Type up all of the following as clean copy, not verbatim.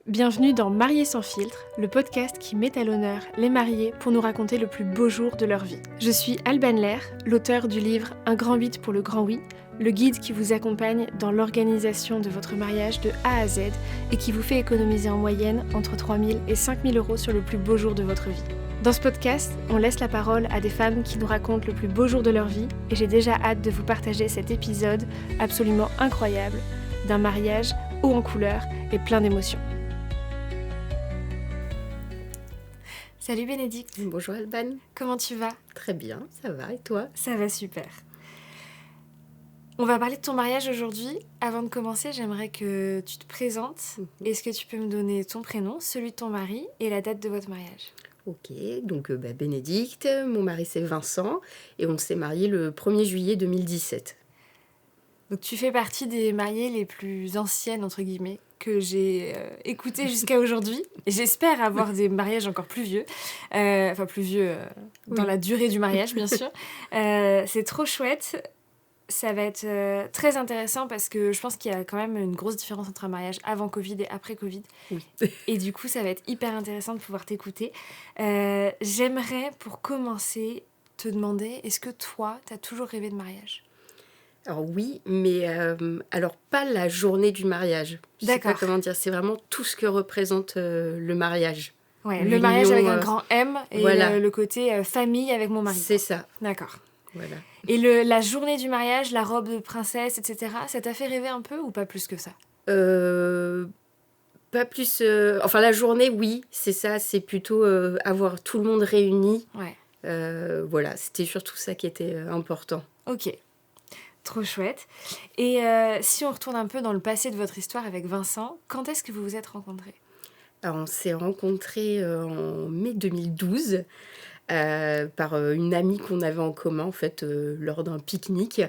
Bienvenue dans Mariés sans filtre, le podcast qui met à l'honneur les mariés pour nous raconter le plus beau jour de leur vie. Je suis Alban Lair, l'auteur du livre Un grand 8 pour le grand oui, le guide qui vous accompagne dans l'organisation de votre mariage de A à Z et qui vous fait économiser en moyenne entre 3 000 et 5 000 euros sur le plus beau jour de votre vie. Dans ce podcast, on laisse la parole à des femmes qui nous racontent le plus beau jour de leur vie et j'ai déjà hâte de vous partager cet épisode absolument incroyable d'un mariage haut en couleurs et plein d'émotions. Salut Bénédicte. Bonjour Alban. Comment tu vas ? Très bien, ça va et toi ? Ça va super. On va parler de ton mariage aujourd'hui. Avant de commencer, j'aimerais que tu te présentes. Est-ce que tu peux me donner ton prénom, celui de ton mari et la date de votre mariage ? Ok, donc Bénédicte, mon mari c'est Vincent et on s'est mariés le 1er juillet 2017. Donc tu fais partie des mariées les plus anciennes, entre guillemets, que j'ai écoutées jusqu'à aujourd'hui. Et j'espère avoir des mariages encore plus vieux. Plus vieux dans la durée du mariage, bien sûr. C'est trop chouette. Ça va être très intéressant parce que je pense qu'il y a quand même une grosse différence entre un mariage avant Covid et après Covid. Oui. Et du coup, ça va être hyper intéressant de pouvoir t'écouter. J'aimerais, pour commencer, te demander, est-ce que toi, t'as toujours rêvé de mariage ? Alors oui, mais alors pas la journée du mariage. Je sais pas comment dire, c'est vraiment tout ce que représente le mariage. Ouais, le mariage avec un grand M et voilà. le côté famille avec mon mari. C'est ça. D'accord. Voilà. Et la journée du mariage, la robe de princesse, etc., ça t'a fait rêver un peu ou pas plus que ça ? Pas plus... Enfin, la journée, oui, c'est ça. C'est plutôt avoir tout le monde réuni. Ouais. Voilà, c'était surtout ça qui était important. Ok. Trop chouette. Et si on retourne un peu dans le passé de votre histoire avec Vincent, quand est-ce que vous vous êtes rencontrés ? Alors, on s'est rencontrés en mai 2012 par une amie qu'on avait en commun, en fait, lors d'un pique-nique.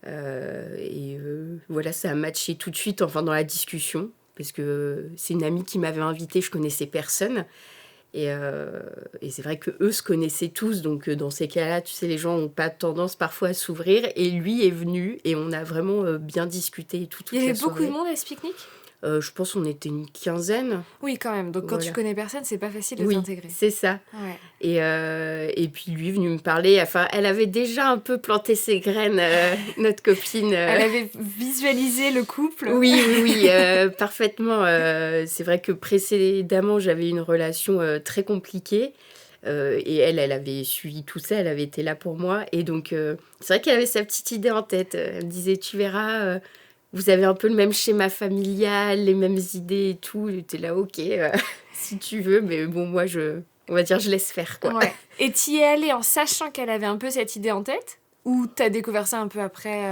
Voilà, ça a matché tout de suite, enfin, dans la discussion, parce que c'est une amie qui m'avait invitée, je connaissais personne. Et c'est vrai qu'eux se connaissaient tous, donc dans ces cas-là, tu sais, les gens n'ont pas tendance parfois à s'ouvrir. Et lui est venu et on a vraiment bien discuté et tout. Il y avait beaucoup de monde à ce pique-nique ? Je pense qu'on était une quinzaine. Oui, quand même. Donc quand tu connais personne, c'est pas facile de t'intégrer. C'est ça. Ouais. Et puis lui est venu me parler. Enfin, elle avait déjà un peu planté ses graines, notre copine. Elle avait visualisé le couple. Oui, parfaitement. C'est vrai que précédemment, j'avais une relation très compliquée. Et elle avait suivi tout ça, elle avait été là pour moi. Et donc, c'est vrai qu'elle avait sa petite idée en tête. Elle me disait, tu verras, vous avez un peu le même schéma familial, les mêmes idées et tout. J'étais là, ok, si tu veux. Mais bon, moi, on va dire, je laisse faire, quoi. Ouais. Et t'y es allée en sachant qu'elle avait un peu cette idée en tête ? Ou t'as découvert ça un peu après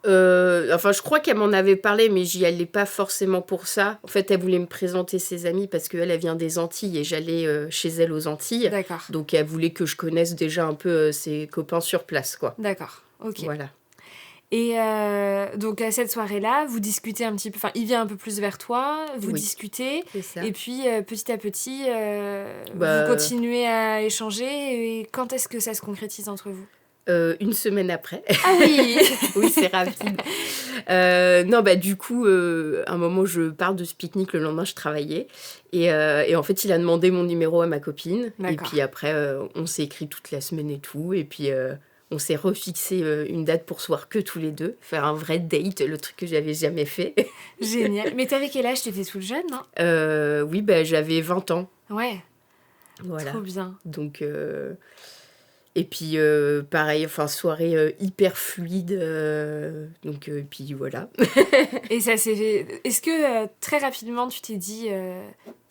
je crois qu'elle m'en avait parlé, mais j'y allais pas forcément pour ça. En fait, elle voulait me présenter ses amis parce qu'elle, elle vient des Antilles et j'allais chez elle aux Antilles. D'accord. Donc, elle voulait que je connaisse déjà un peu ses copains sur place, quoi. D'accord, ok. Voilà. Et donc, à cette soirée-là, vous discutez un petit peu... Enfin, il vient un peu plus vers toi, vous discutez. C'est ça. Et puis, petit à petit, vous continuez à échanger. Et quand est-ce que ça se concrétise entre vous ? Une semaine après. Ah oui. Oui, c'est rapide. Du coup, un moment, je pars de ce pique-nique. Le lendemain, je travaillais. Et en fait, il a demandé mon numéro à ma copine. D'accord. Et puis après, on s'est écrit toute la semaine et tout. Et puis, on s'est refixé une date pour se voir que tous les deux. Faire un vrai date, le truc que j'avais jamais fait. Génial. Mais t'avais quel âge ? T'étais toute jeune, non ? Oui, j'avais 20 ans. Ouais. Voilà. Trop bien. Donc... Et puis, pareil, soirée hyper fluide. Et puis, voilà. Et ça s'est fait... Est-ce que très rapidement, tu t'es dit,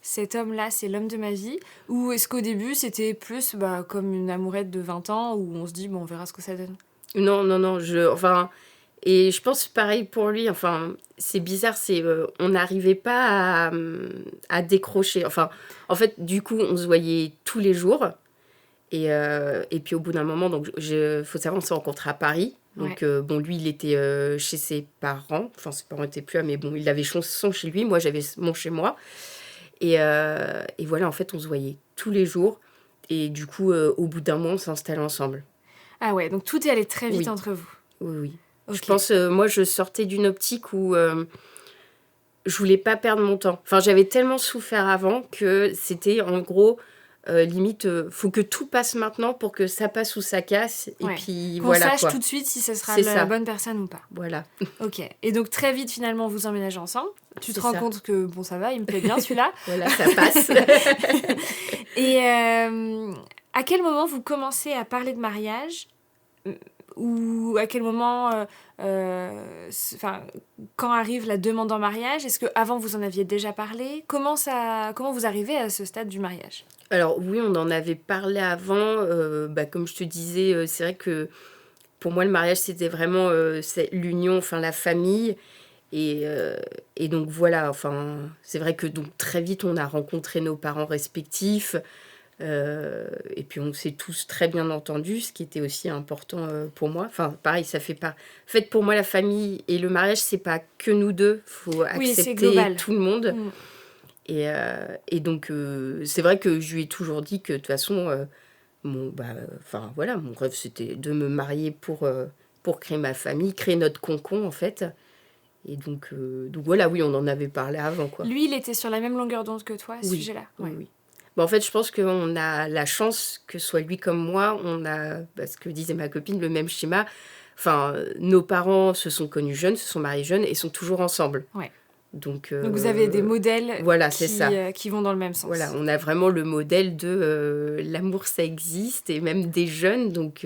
cet homme-là, c'est l'homme de ma vie ? Ou est-ce qu'au début, c'était plus comme une amourette de 20 ans où on se dit, on verra ce que ça donne ? Non. Et je pense pareil pour lui. C'est bizarre, on n'arrivait pas à décrocher. En fait, du coup, on se voyait tous les jours. Et puis au bout d'un moment, donc faut savoir, on s'est rencontrés à Paris. Donc lui, il était chez ses parents. Enfin, ses parents n'étaient plus là, mais bon, il avait son chez lui. Moi, j'avais mon chez moi. Et voilà, en fait, on se voyait tous les jours. Et du coup, au bout d'un mois, on s'installait ensemble. Ah ouais, donc tout est allé très vite entre vous. Oui. Okay. Je pense, moi, je sortais d'une optique où je voulais pas perdre mon temps. Enfin, j'avais tellement souffert avant que c'était en gros limite, faut que tout passe maintenant pour que ça passe ou ça casse. Et puis qu'on voilà sache quoi. tout de suite si ce sera C'est la ça. bonne personne ou pas. Voilà. Ok. Et donc très vite finalement vous emménagez ensemble. Tu te rends ça. compte que bon ça va, il me plaît bien celui-là. Voilà, ça passe. Et à quel moment vous commencez à parler de mariage ou à quel moment, quand arrive la demande en mariage, est-ce qu'avant vous en aviez déjà parlé ? Comment vous arrivez à ce stade du mariage ? Alors oui, on en avait parlé avant. Comme je te disais, c'est vrai que pour moi, le mariage, c'était vraiment c'est l'union, enfin la famille. Et donc voilà, enfin, c'est vrai que donc, très vite, on a rencontré nos parents respectifs. Et puis on s'est tous très bien entendus, ce qui était aussi important pour moi. Enfin, pareil, ça fait pas... En fait, pour moi, la famille et le mariage, c'est pas que nous deux. Il faut accepter tout le monde. Et donc, c'est vrai que je lui ai toujours dit que de toute façon, mon rêve, c'était de me marier pour créer ma famille, créer notre cocon, en fait. Et donc voilà, oui, on en avait parlé avant, quoi. Lui, il était sur la même longueur d'onde que toi, à ce sujet-là. Oui. En fait, je pense qu'on a la chance que soit lui comme moi, on a, ce que disait ma copine, le même schéma. Enfin, nos parents se sont connus jeunes, se sont mariés jeunes et sont toujours ensemble. Ouais. Donc vous avez des modèles qui vont dans le même sens. Voilà, on a vraiment le modèle de l'amour, ça existe, et même des jeunes, donc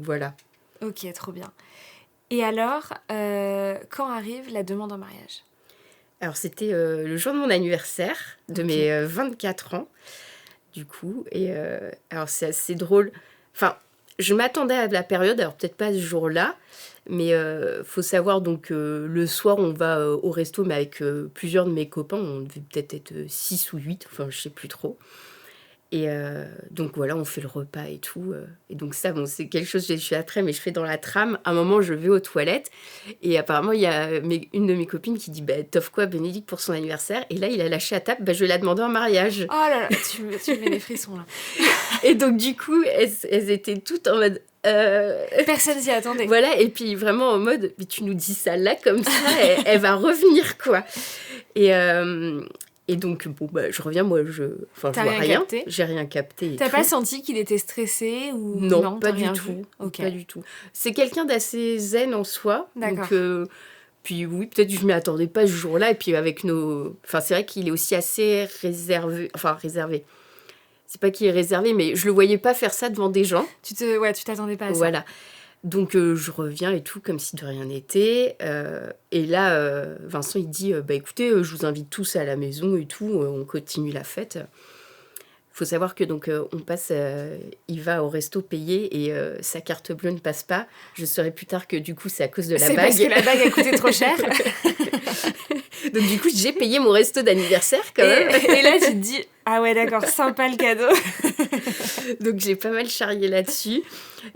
voilà. Ok, trop bien. Et alors, quand arrive la demande en mariage ? Alors, c'était le jour de mon anniversaire, de mes 24 ans, du coup. Et alors, c'est assez drôle. Enfin, je m'attendais à la période, alors peut-être pas ce jour-là, mais faut savoir, donc, le soir, on va au resto, mais avec plusieurs de mes copains. On devait peut-être être 6 ou 8, enfin, je sais plus trop. Et donc voilà, on fait le repas et tout. Et donc ça, bon, c'est quelque chose que je fais après, mais je fais dans la trame. À un moment, je vais aux toilettes. Et apparemment, il y a une de mes copines qui dit t'offres quoi à Bénédicte pour son anniversaire ? Et là, il a lâché à table, je vais la demander en mariage. Oh là là, tu me mets les frissons là. Et donc du coup, elles étaient toutes en mode... Personne s'y attendait. Voilà, et puis vraiment en mode, mais tu nous dis ça là comme ça, elle va revenir, quoi. Et donc, bon, je reviens, moi, je vois rien. Capté. J'ai rien capté. T'as pas senti qu'il était stressé ou... Non, pas du tout. Okay. Pas du tout. C'est quelqu'un d'assez zen en soi. D'accord. Donc, puis oui, peut-être que je m'y attendais pas ce jour-là. Et puis avec nos... Enfin, c'est vrai qu'il est aussi assez réservé. Enfin, réservé. C'est pas qu'il est réservé, mais je le voyais pas faire ça devant des gens. Tu t'attendais pas à ça. Voilà. Donc, je reviens et tout, comme si de rien n'était. Et là, Vincent, il dit, écoutez, je vous invite tous à la maison et tout, on continue la fête. Il faut savoir que, donc, on passe, il va au resto payer et sa carte bleue ne passe pas. Je saurai plus tard que, du coup, c'est à cause de la bague. C'est parce que la bague a coûté trop cher. Donc, du coup, j'ai payé mon resto d'anniversaire, quand même. Et là, tu te dis, ah ouais, d'accord, sympa le cadeau. Donc, j'ai pas mal charrié là-dessus.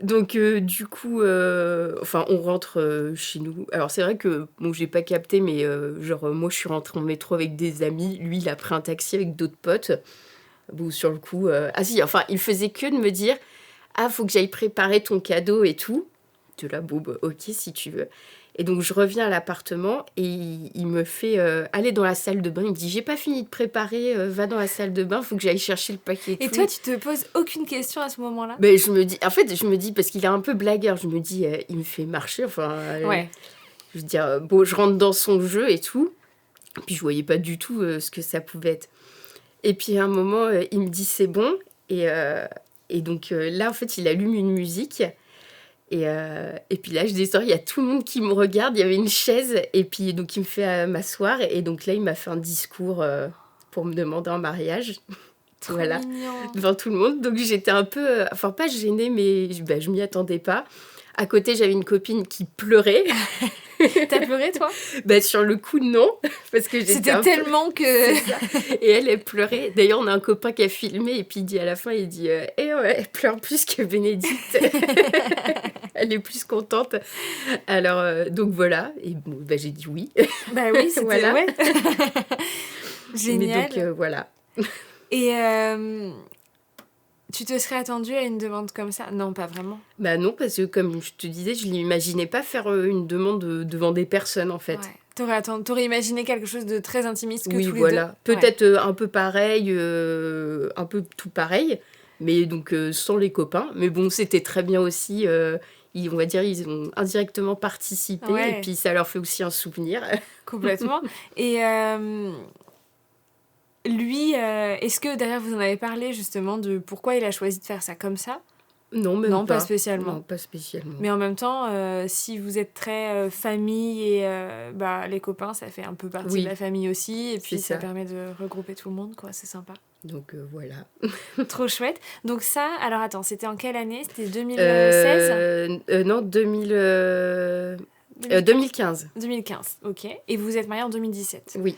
Donc, du coup, on rentre chez nous. Alors, c'est vrai que, bon, j'ai pas capté, mais moi, je suis rentrée en métro avec des amis. Lui, il a pris un taxi avec d'autres potes. Bon, sur le coup... il faisait que de me dire « Ah, faut que j'aille préparer ton cadeau et tout. » De là, bon, ok, si tu veux. Et donc, je reviens à l'appartement et il me fait aller dans la salle de bain. Il me dit « J'ai pas fini de préparer, va dans la salle de bain, faut que j'aille chercher le paquet. » Et toi, tu te poses aucune question à ce moment-là ? Je me dis, parce qu'il est un peu blagueur, je me dis, il me fait marcher, ouais. Je veux dire, je rentre dans son jeu et tout. Puis je voyais pas du tout ce que ça pouvait être. Et puis à un moment, il me dit c'est bon. Et donc là, en fait, il allume une musique. Et puis là, je descends, il y a tout le monde qui me regarde. Il y avait une chaise. Et puis donc, il me fait m'asseoir. Et donc là, il m'a fait un discours pour me demander en mariage. Trop voilà, mignon. Devant tout le monde. Donc j'étais un peu, pas gênée, mais je m'y attendais pas. À côté, j'avais une copine qui pleurait. T'as pleuré, toi ? Sur le coup, non. Parce que c'était tellement que... Et elle pleurait. D'ailleurs, on a un copain qui a filmé et puis il dit à la fin, il dit elle pleure plus que Bénédicte. Elle est plus contente. Alors, donc voilà. Et bon, j'ai dit oui. Bah oui, c'était... voilà. Ouais. Génial. Mais donc, voilà. Et tu te serais attendue à une demande comme ça ? Non, pas vraiment. Bah non, parce que comme je te disais, je ne l'imaginais pas faire une demande devant des personnes, en fait. Ouais. T'aurais imaginé quelque chose de très intimiste que Oui, tous les voilà. deux. Peut-être un peu pareil, un peu tout pareil, mais donc sans les copains. Mais bon, c'était très bien aussi. On va dire, ils ont indirectement participé et Ouais, puis ça leur fait aussi un souvenir. complètement. Et lui, est-ce que d'ailleurs vous en avez parlé justement de pourquoi il a choisi de faire ça comme ça? Non, même Non, pas pas. spécialement. Non, pas spécialement. Mais en même temps, si vous êtes très famille et les copains, ça fait un peu partie de Oui, la famille aussi. Et c'est puis ça ça. permet de regrouper tout le monde, quoi. C'est sympa. Donc voilà. Trop chouette. Donc ça, alors attends, c'était en quelle année? C'était 2016? Non, 2015? 2015. 2015, ok. Et vous vous êtes mariés en 2017. Oui,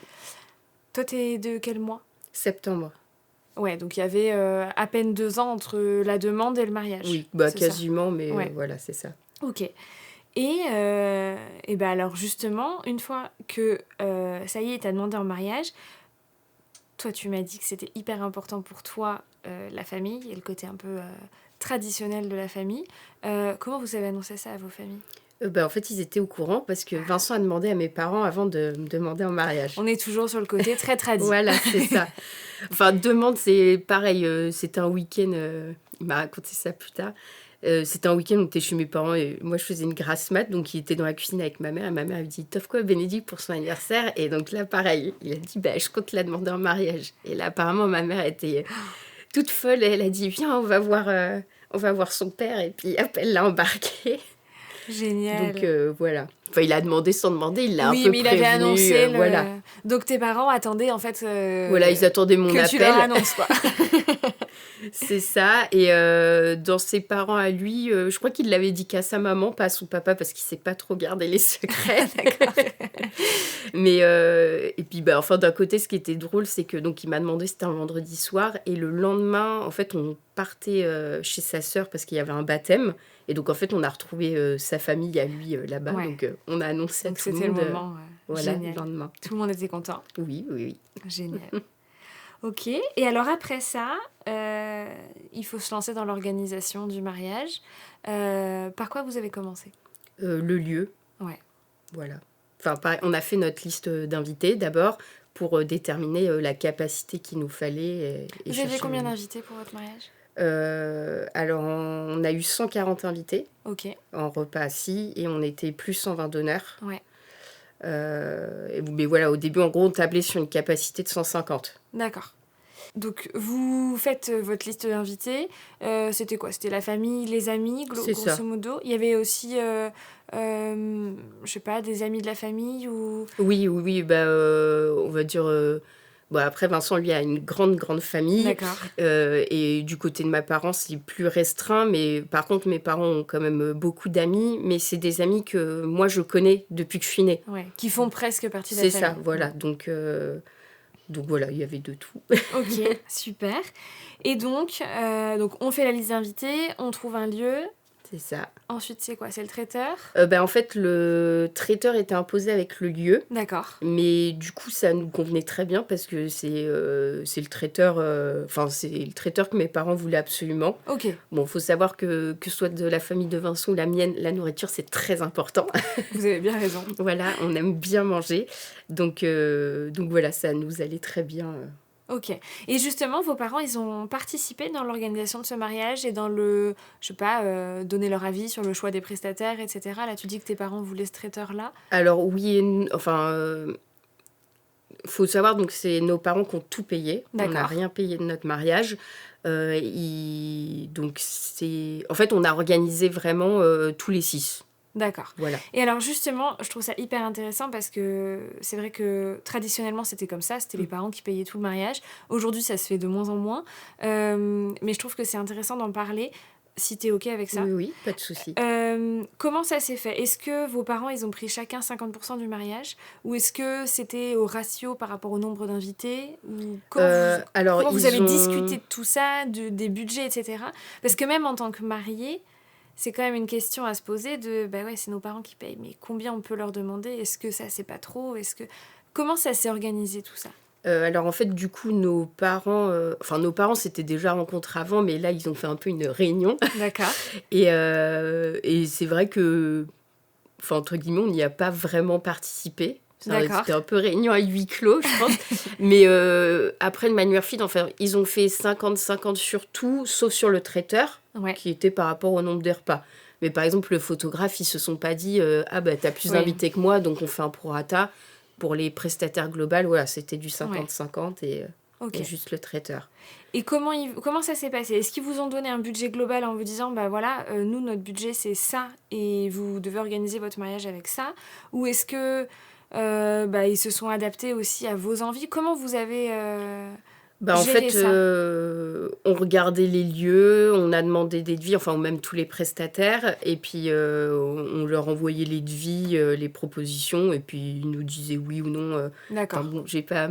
Toi, t'es de quel mois? septembre. Ouais, donc il y avait à peine 2 ans entre la demande et le mariage. Oui, bah C'est ça. quasiment, mais Ouais. voilà, c'est ça. Ok. Et ben alors justement, une fois que ça y est, t'as demandé en mariage, toi tu m'as dit que c'était hyper important pour toi la famille et le côté un peu traditionnel de la famille. Comment vous avez annoncé ça à vos familles? En fait, ils étaient au courant parce que Vincent a demandé à mes parents avant de me demander en mariage. On est toujours sur le côté très tradi. Voilà, c'est ça. Enfin, demande, c'est pareil. C'était un week-end. Il m'a raconté ça plus tard. C'était un week-end où j'étais chez mes parents et moi je faisais une grasse mat, donc il était dans la cuisine avec ma mère et ma mère lui dit t'offres quoi à Bénédicte pour son anniversaire? Et donc là pareil, il a dit bah je compte la demander en mariage. Et là apparemment ma mère était toute folle, elle a dit viens on va voir son père et puis hop elle l'a embarqué. Génial. Donc voilà. Enfin il a demandé sans demander, il l'a Oui, un peu mais il prévenu. avait annoncé le... Voilà. Donc tes parents attendaient en fait Voilà, ils attendaient mon que appel. tu leur annonces quoi. C'est ça. Et dans ses parents à lui, je crois qu'il l'avait dit qu'à sa maman, pas à son papa, parce qu'il sait pas trop garder les secrets. D'accord. Mais et puis enfin d'un côté, ce qui était drôle, c'est que donc il m'a demandé, c'était un vendredi soir, et le lendemain, en fait, on partait chez sa sœur parce qu'il y avait un baptême. Et donc en fait, on a retrouvé sa famille à lui là-bas. Ouais. Donc on a annoncé Donc à tout le c'était le monde. moment. Voilà, Génial. le lendemain. Tout le monde était content. Oui, oui, oui. Génial. Ok. Et alors après ça, il faut se lancer dans l'organisation du mariage. Par quoi vous avez commencé? Le lieu. Ouais. Voilà. Enfin, pareil, on a fait notre liste d'invités d'abord pour déterminer la capacité qu'il nous fallait. Et Vous aviez chercher combien d'invités pour votre mariage? Alors, on a eu 140 invités Ok. en repas assis et on était plus 120 donneurs. Ouais. Mais voilà, au début, en gros, on tablait sur une capacité de 150. D'accord. Donc vous faites votre liste d'invités. C'était quoi? C'était la famille, les amis, C'est ça. grosso modo. Il y avait aussi, je sais pas, des amis de la famille ou... Oui, on va dire... après, Vincent, lui, a une grande, grande famille. D'accord. Et du côté de mes parents, c'est plus restreint. Mais par contre, mes parents ont quand même beaucoup d'amis. Mais c'est des amis que moi, je connais depuis que je suis née. Ouais. Qui font presque partie de la C'est famille. ça, voilà. Donc voilà, il y avait de tout. Ok, super. Et donc on fait la liste d'invités, on trouve un lieu. C'est ça. Ensuite, c'est quoi? C'est le traiteur? En fait, le traiteur était imposé avec le lieu. D'accord. Mais du coup, ça nous convenait très bien parce que c'est le traiteur... c'est le traiteur que mes parents voulaient absolument. Ok. Bon, il faut savoir que ce soit de la famille de Vincent ou la mienne, la nourriture, c'est très important. Vous avez bien raison. Voilà, on aime bien manger. Donc voilà, ça nous allait très bien. Ok. Et justement, vos parents, ils ont participé dans l'organisation de ce mariage et dans le, je sais pas, donner leur avis sur le choix des prestataires, etc. Là, tu dis que tes parents voulaient ce traiteur-là. Alors oui, faut savoir, donc c'est nos parents qui ont tout payé. On n'a D'accord. rien payé de notre mariage. Donc en fait, on a organisé vraiment tous les 6. D'accord. Voilà. Et alors justement, je trouve ça hyper intéressant parce que c'est vrai que traditionnellement c'était comme ça, c'était les parents qui payaient tout le mariage. Aujourd'hui ça se fait de moins en moins, mais je trouve que c'est intéressant d'en parler si t'es ok avec ça. Oui, pas de souci. Comment ça s'est fait? Est-ce que vos parents ils ont pris chacun 50% du mariage ou est-ce que c'était au ratio par rapport au nombre d'invités ou comment vous avez discuté de tout ça, des budgets, etc. Parce que même en tant que marié, c'est quand même une question à se poser de bah ouais, c'est nos parents qui payent, mais combien on peut leur demander? Est-ce que ça c'est pas trop? Comment ça s'est organisé tout ça? Alors en fait, du coup, nos parents s'étaient déjà rencontrés avant, mais là, ils ont fait un peu une réunion. D'accord. Et c'est vrai que, entre guillemets, on n'y a pas vraiment participé. D'accord. C'était un peu réunion à huis clos, je pense. Mais après le Manuel Feed, enfin, ils ont fait 50-50 sur tout, sauf sur le traiteur, Ouais. qui était par rapport au nombre de repas. Mais par exemple, le photographe, ils se sont pas dit ah bah t'as plus Oui. d'invités que moi, donc on fait un prorata. Pour les prestataires globaux, voilà, c'était du 50-50 Ok. et juste le traiteur. Et comment ça s'est passé? Est-ce qu'ils vous ont donné un budget global en vous disant, bah voilà, nous, notre budget, c'est ça, et vous devez organiser votre mariage avec ça? Ou est-ce que ils se sont adaptés aussi à vos envies? Comment vous avez Bah, en géré fait, ça? on regardait les lieux, on a demandé des devis, enfin, même tous les prestataires, et puis on leur envoyait les devis, les propositions, et puis ils nous disaient oui ou non. Enfin D'accord. bon, j'ai pas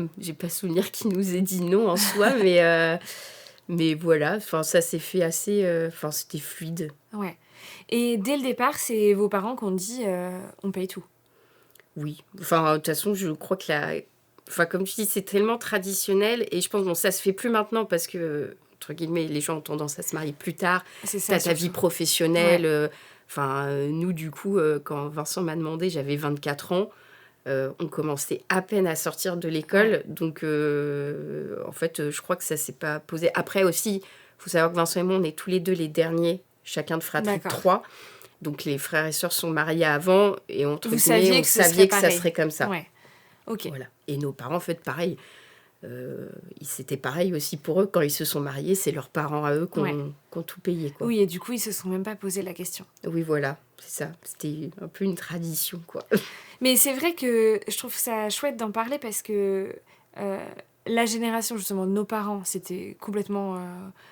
souvenir qu'ils nous aient dit non en soi, mais voilà, enfin, ça s'est fait assez, enfin, c'était fluide. Ouais. Et dès le départ, c'est vos parents qui ont dit, on paye tout. Oui, enfin, de toute façon, je crois que enfin, comme tu dis, c'est tellement traditionnel, et je pense, bon, ça se fait plus maintenant parce que, entre guillemets, les gens ont tendance à se marier plus tard. C'est ça, T'as ta vie surtout. professionnelle. Ouais. Enfin, nous, du coup, quand Vincent m'a demandé, j'avais 24 ans. On commençait à peine à sortir de l'école. Ouais. Donc, en fait, je crois que ça s'est pas posé. Après aussi, il faut savoir que Vincent et moi, on est tous les deux les derniers, chacun de fratrie de D'accord. 3. Donc, les frères et sœurs sont mariés avant. Et entre Vous guillemets, saviez on que ce savait serait que ça pareil. serait comme ça. Ouais. Ok. Voilà. Et nos parents, en fait, pareil. C'était pareil aussi pour eux. Quand ils se sont mariés, c'est leurs parents à eux qui ont tout payé, quoi. Oui, et du coup, ils se sont même pas posé la question. Oui, voilà, c'est ça. C'était un peu une tradition, quoi. Mais c'est vrai que je trouve ça chouette d'en parler parce que la génération justement de nos parents, c'était complètement...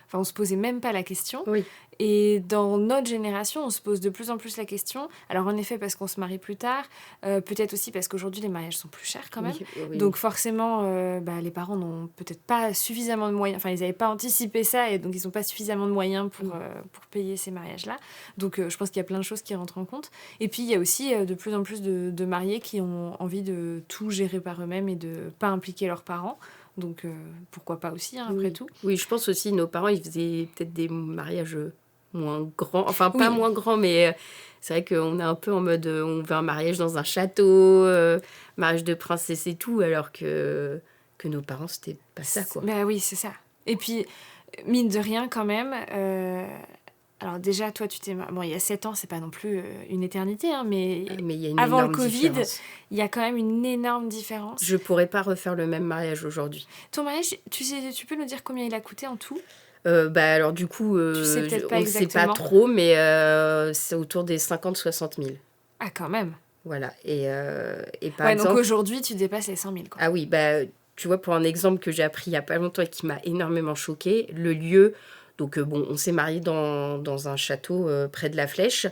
Enfin, on se posait même pas la question. Oui. Et dans notre génération, on se pose de plus en plus la question. Alors en effet, parce qu'on se marie plus tard, peut-être aussi parce qu'aujourd'hui, les mariages sont plus chers quand même. Oui. Donc forcément, les parents n'ont peut-être pas suffisamment de moyens. Enfin, ils n'avaient pas anticipé ça et donc ils n'ont pas suffisamment de moyens pour payer ces mariages-là. Donc je pense qu'il y a plein de choses qui rentrent en compte. Et puis il y a aussi de plus en plus de mariés qui ont envie de tout gérer par eux-mêmes et de ne pas impliquer leurs parents. Donc pourquoi pas aussi, hein, après tout. Oui, je pense aussi, nos parents, ils faisaient peut-être des mariages moins grands. Enfin, pas Oui. moins grands, mais c'est vrai qu'on est un peu en mode, on veut un mariage dans un château, mariage de princesse et tout, alors que nos parents, c'était pas ça, quoi. Bah oui, c'est ça. Et puis, mine de rien, quand même... Alors déjà, toi, tu t'es... Bon, il y a 7 ans, c'est pas non plus une éternité, hein, mais Mais il y a une avant le énorme Covid, différence. il y a quand même une énorme différence. Je pourrais pas refaire le même mariage aujourd'hui. Ton mariage, tu peux nous dire combien il a coûté en tout? Alors du coup, Tu sais peut-être pas on ne sait pas exactement. trop, mais c'est autour des 50-60 000. Ah, quand même. Voilà. Et par Ouais, exemple... donc aujourd'hui, tu dépasses les 100 000, quoi. Ah oui, bah, tu vois, pour un exemple que j'ai appris il y a pas longtemps et qui m'a énormément choquée, le lieu... Donc bon, on s'est mariés dans un château près de la Flèche.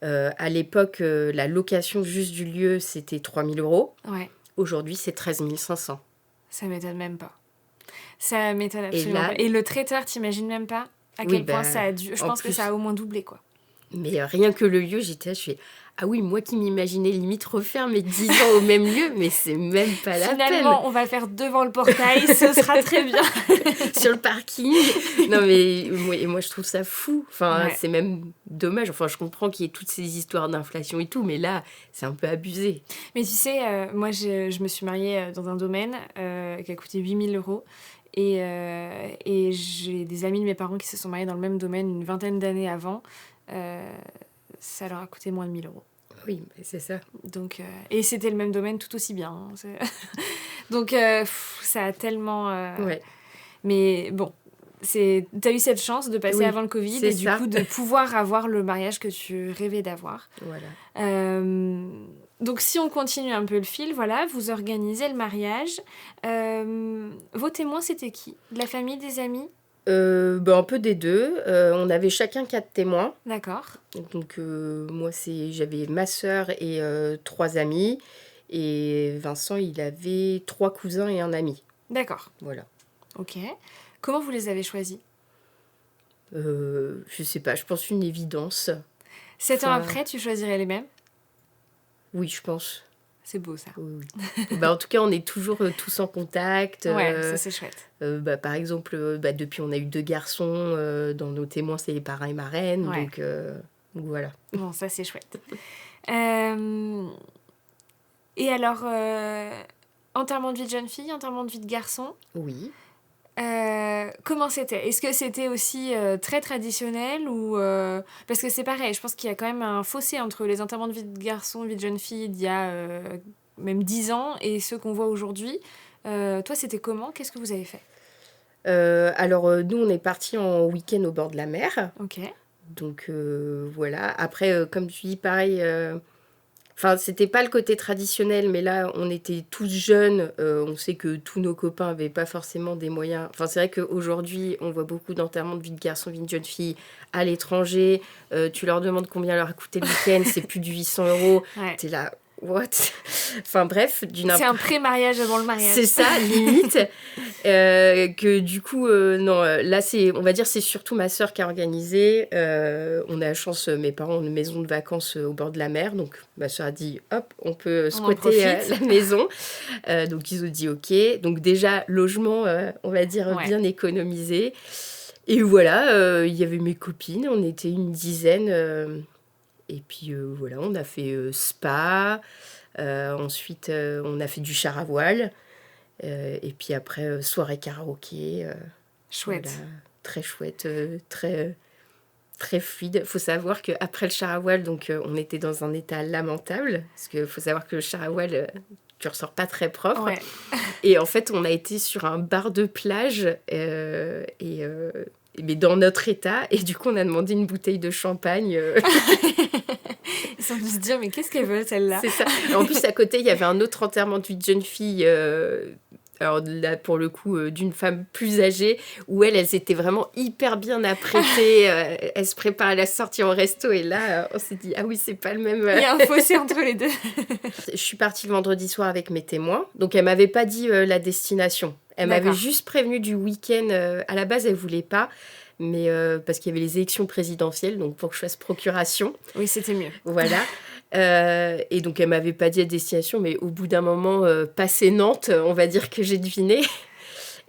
À l'époque, la location juste du lieu, c'était 3 000 euros. Ouais, Aujourd'hui, c'est 13 500. ça m'étonne même pas. Ça m'étonne Et absolument là, pas. Et le traiteur, t'imagines même pas à oui, quel point bah, ça a dû... Je en pense que plus, ça a au moins doublé, quoi. mais rien que le lieu, j'étais là, je fais, ah oui, moi qui m'imaginais limite refaire mes 10 ans au même lieu, mais c'est même pas la peine. Finalement, on va le faire devant le portail, ce sera très bien. Sur le parking. Non, mais moi, je trouve ça fou. Enfin, Ouais. c'est même dommage. Enfin, je comprends qu'il y ait toutes ces histoires d'inflation et tout, mais là, c'est un peu abusé. Mais tu sais, moi, je me suis mariée dans un domaine qui a coûté 8 000 euros. Et j'ai des amis de mes parents qui se sont mariés dans le même domaine une vingtaine d'années avant. Ça leur a coûté moins de 1 000 euros. Oui, mais c'est ça. Donc, et c'était le même domaine tout aussi bien. Hein. Donc, ça a tellement... Ouais, Mais bon, t'as eu cette chance de passer oui, avant le Covid c'est et du ça. coup de pouvoir avoir le mariage que tu rêvais d'avoir. Voilà. Donc si on continue un peu le fil, voilà, vous organisez le mariage. Vos témoins, c'était qui? De la famille, des amis? Un peu des deux. On avait chacun 4 témoins. D'accord. Donc, moi, j'avais ma sœur et 3 amis. Et Vincent, il avait 3 cousins et un ami. D'accord. Voilà. Ok. Comment vous les avez choisis? Je sais pas, je pense une évidence. 7 ans Enfin, après, tu choisirais les mêmes? oui, je pense. C'est beau ça. Oui. En tout cas, on est toujours tous en contact. Ouais, ça c'est chouette. Par exemple, depuis, on a eu 2 garçons. Dans nos témoins, c'est les parrains et marraines. Ouais. Donc voilà. Bon, ça c'est chouette. Et alors, enterrement de vie de jeune fille, enterrement de vie de garçon, Oui. comment c'était? Est-ce que c'était aussi très traditionnel ou parce que c'est pareil, je pense qu'il y a quand même un fossé entre les enterrements de vie de garçon, vie de jeune fille d'il y a même 10 ans et ceux qu'on voit aujourd'hui. Toi, c'était comment? Qu'est-ce que vous avez fait? Alors, nous, on est partis en week-end au bord de la mer. Ok. Donc, voilà. Après, comme tu dis, pareil, enfin, c'était pas le côté traditionnel, mais là, on était tous jeunes. On sait que tous nos copains avaient pas forcément des moyens. Enfin, c'est vrai qu'aujourd'hui, on voit beaucoup d'enterrements de vie de garçon, vie de jeune fille à l'étranger. Tu leur demandes combien leur a coûté le week-end, c'est plus de 800 euros. Ouais. T'es là, what? Enfin, bref, C'est un pré-mariage avant le mariage. c'est ça, limite. Que du coup, non, là, on va dire, c'est surtout ma sœur qui a organisé. On a la chance, mes parents ont une maison de vacances au bord de la mer. Donc, ma sœur a dit, hop, on peut On en squatter profite. la maison. Donc, ils ont dit OK. Donc, déjà, logement, on va dire, Ouais. bien économisé. Et voilà, il y avait mes copines. On était une dizaine. Et puis, voilà, on a fait spa. Ensuite, on a fait du char à voile. Et puis après, soirée karaoké. Chouette. Voilà, très chouette, très, très fluide. Il faut savoir qu'après le char à voile, donc, on était dans un état lamentable. Parce qu'il faut savoir que le char à voile, tu ressors pas très propre. Ouais. Et en fait, on a été sur un bar de plage, mais dans notre état. Et du coup, on a demandé une bouteille de champagne. Ils sont dû se dire, mais qu'est-ce qu'elle veut, celle-là? C'est ça. Et en plus, à côté, il y avait un autre enterrement de vie de jeune fille. Alors là, pour le coup, d'une femme plus âgée, où elles étaient vraiment hyper bien apprêtées. Elles se préparent à la sortie au resto. Et là, on s'est dit, ah oui, c'est pas le même. Il y a un fossé entre les deux. Je suis partie le vendredi soir avec mes témoins. Donc, elle m'avait pas dit la destination. Elle m'avait D'accord. juste prévenu du week-end. À la base, elle voulait pas. Mais parce qu'il y avait les élections présidentielles, donc pour que je fasse procuration. Oui, c'était mieux. Voilà. Et donc, elle m'avait pas dit la destination, mais au bout d'un moment, passé Nantes, on va dire que j'ai deviné.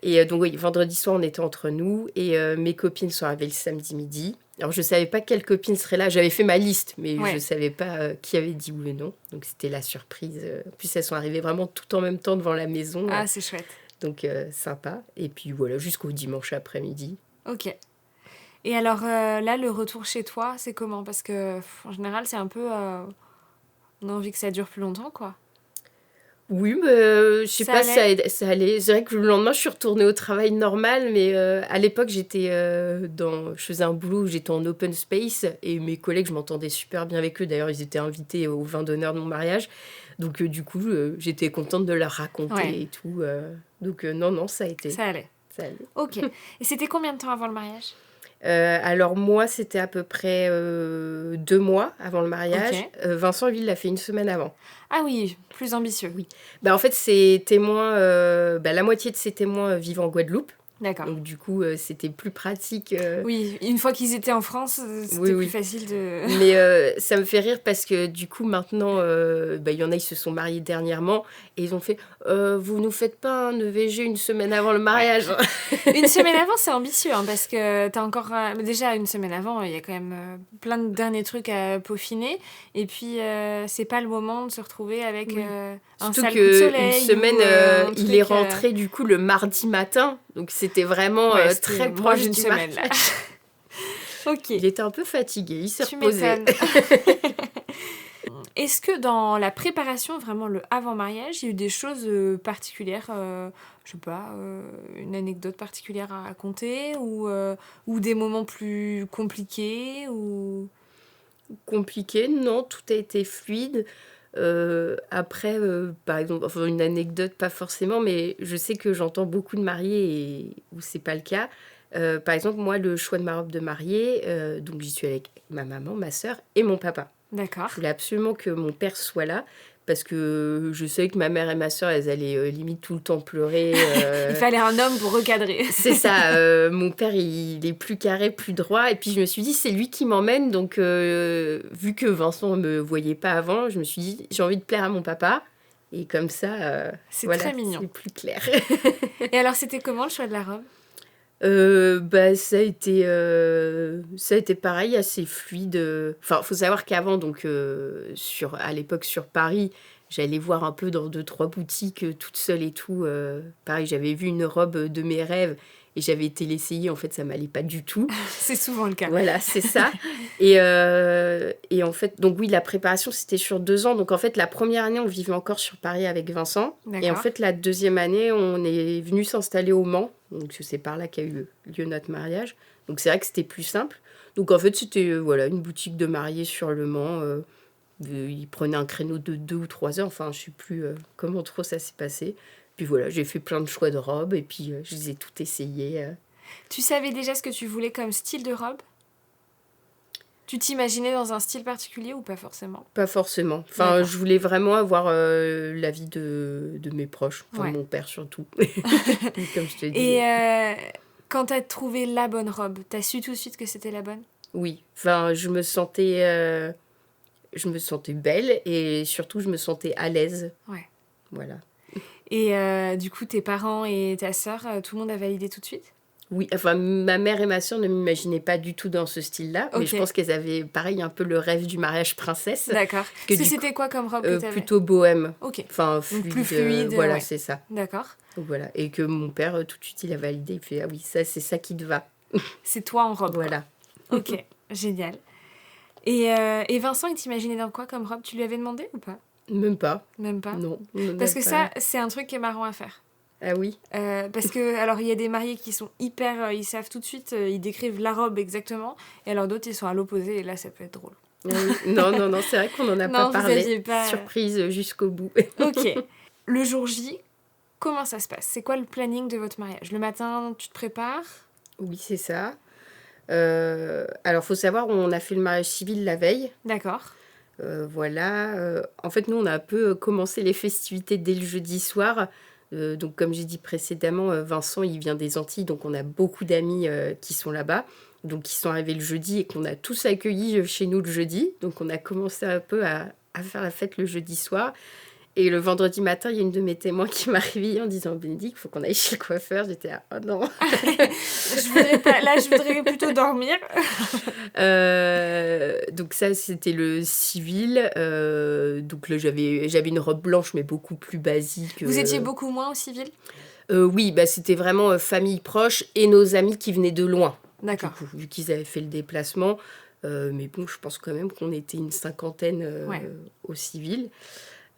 Et donc, oui, vendredi soir, on était entre nous. Et mes copines sont arrivées le samedi midi. Alors, je savais pas quelle copine serait là. J'avais fait ma liste, mais Ouais. je savais pas qui avait dit oui ou non. Donc, c'était la surprise. En plus, elles sont arrivées vraiment tout en même temps devant la maison. Ah, c'est chouette. Donc, sympa. Et puis, voilà, jusqu'au dimanche après-midi. Ok. Et alors là, le retour chez toi, c'est comment? Parce que en général, c'est un peu... on a envie que ça dure plus longtemps, quoi. Oui, mais je sais Ça pas, allait? ça allait. C'est vrai que le lendemain, je suis retournée au travail normal, mais à l'époque, je faisais un boulot où j'étais en open space et mes collègues, je m'entendais super bien avec eux. D'ailleurs, ils étaient invités au vin d'honneur de mon mariage. Donc, du coup, j'étais contente de leur raconter Ouais. et tout. Donc, non, ça a été. Ça allait. Ça allait. Ok. Et c'était combien de temps avant le mariage? Alors, moi, c'était à peu près 2 mois avant le mariage. Ok. Vincent, lui, il l'a fait une semaine avant. Ah oui, plus ambitieux. Oui. Bah, en fait, ses témoins, la moitié de ses témoins vivent en Guadeloupe. D'accord. Donc, du coup, c'était plus pratique. Oui, une fois qu'ils étaient en France, c'était Oui. plus facile de... Mais ça me fait rire parce que, du coup, maintenant, il y en a, ils se sont mariés dernièrement et ils ont fait vous nous faites pas un EVG une semaine avant le mariage? Une semaine avant, c'est ambitieux, hein, parce que t'as encore... déjà, une semaine avant, il y a quand même plein de derniers trucs à peaufiner. Et puis, c'est pas le moment de se retrouver avec Oui. un Surtout sale coup de soleil qu'une semaine, ou, un il truc, est rentré, du coup, le mardi matin. Donc, c'était vraiment ouais, c'était très moins proche d'une du semaine, là. mariage. Ok, Il était un peu fatigué, il s'est tu reposé. m'étonnes. Est-ce que dans la préparation, vraiment le avant-mariage, il y a eu des choses particulières, je sais pas, une anecdote particulière à raconter ou des moments plus compliqués ou... Compliqué, non, tout a été fluide. Après, par exemple, enfin, une anecdote, pas forcément, mais je sais que j'entends beaucoup de mariés où c'est pas le cas. Par exemple, moi, le choix de ma robe de mariée, donc j'y suis avec ma maman, ma sœur et mon papa. D'accord. Je voulais absolument que mon père soit là parce que je savais que ma mère et ma sœur, elles allaient limite tout le temps pleurer. Il fallait un homme pour recadrer. C'est ça, mon père, il est plus carré, plus droit. Et puis, je me suis dit, c'est lui qui m'emmène. Donc, vu que Vincent ne me voyait pas avant, je me suis dit, j'ai envie de plaire à mon papa. Et comme ça, C'est voilà, très mignon. c'est plus clair. Et alors, c'était comment le choix de la robe? Ça a été pareil, assez fluide. Enfin, faut savoir qu'avant, donc, à l'époque, sur Paris, j'allais voir un peu dans 2-3 boutiques toute seule et tout. Pareil, j'avais vu une robe de mes rêves et j'avais été l'essayer. En fait, ça m'allait pas du tout. C'est souvent le cas. Voilà, c'est ça. Et en fait, donc oui, la préparation, c'était sur 2 ans. Donc en fait, la première année, on vivait encore sur Paris avec Vincent. D'accord. Et en fait, la deuxième année, on est venu s'installer au Mans. Donc c'est par là qu'a eu lieu notre mariage. Donc c'est vrai que c'était plus simple. Donc en fait, c'était voilà, une boutique de mariés sur le Mans. Ils prenaient un créneau de 2 ou 3 heures. Enfin, je sais plus comment trop ça s'est passé. Puis voilà, j'ai fait plein de choix de robes et puis je les ai toutes essayées. Tu savais déjà ce que tu voulais comme style de robe? Tu t'imaginais dans un style particulier ou pas forcément? Pas forcément. Enfin, D'accord. je voulais vraiment avoir l'avis de mes proches. Enfin, Ouais. mon père surtout. Comme je te dis. Et quand t'as trouvé la bonne robe, t'as su tout de suite que c'était la bonne? Oui. Enfin, je me sentais belle et surtout, je me sentais à l'aise. Ouais. Voilà. Et du coup, tes parents et ta sœur, tout le monde a validé tout de suite? Oui, enfin, ma mère et ma sœur ne m'imaginaient pas du tout dans ce style-là. Mais je Ok. pense qu'elles avaient, pareil, un peu le rêve du mariage princesse. D'accord. Que du coup, C'était quoi comme robe que t'avais? plutôt bohème. Ok. Enfin, Donc plus fluide, voilà, ouais. c'est ça. D'accord. Donc voilà. Et que mon père, tout de suite, il a validé. Il fait, ah oui, ça, c'est ça qui te va. C'est toi en robe. Voilà. Quoi. Ok, génial. Et Vincent, il t'imaginait dans quoi comme robe? Tu lui avais demandé ou pas? Même pas. Même pas. Non. on en Parce a que pas. ça, c'est un truc qui est marrant à faire. Ah oui. Parce que, alors, il y a des mariés qui sont hyper... ils savent tout de suite, ils décrivent la robe exactement. Et alors d'autres, ils sont à l'opposé. Et là, ça peut être drôle. Ah oui. Non, c'est vrai qu'on n'en a Non, pas vous parlé. aviez pas- Surprise jusqu'au bout. Ok. Le jour J, comment ça se passe? C'est quoi le planning de votre mariage? Le matin, tu te prépares? Oui, c'est ça. Alors, faut savoir, on a fait le mariage civil la veille. D'accord. Voilà. En fait, nous, on a un peu commencé les festivités dès le jeudi soir. Donc, comme j'ai dit précédemment, Vincent, il vient des Antilles, donc on a beaucoup d'amis qui sont là-bas. Donc, ils sont arrivés le jeudi et qu'on a tous accueillis chez nous le jeudi. Donc, on a commencé un peu à faire la fête le jeudi soir. Et le vendredi matin, il y a une de mes témoins qui m'a réveillée en disant, Bénédicte, il faut qu'on aille chez le coiffeur. J'étais là, oh non. Je voudrais plutôt dormir. Donc ça, c'était le civil. Donc là, j'avais une robe blanche, mais beaucoup plus basique. Vous étiez beaucoup moins au civil? Oui, bah, c'était vraiment famille proche et nos amis qui venaient de loin, du D'accord. coup, vu qu'ils avaient fait le déplacement. Mais bon, je pense quand même qu'on était une cinquantaine Ouais. au civil.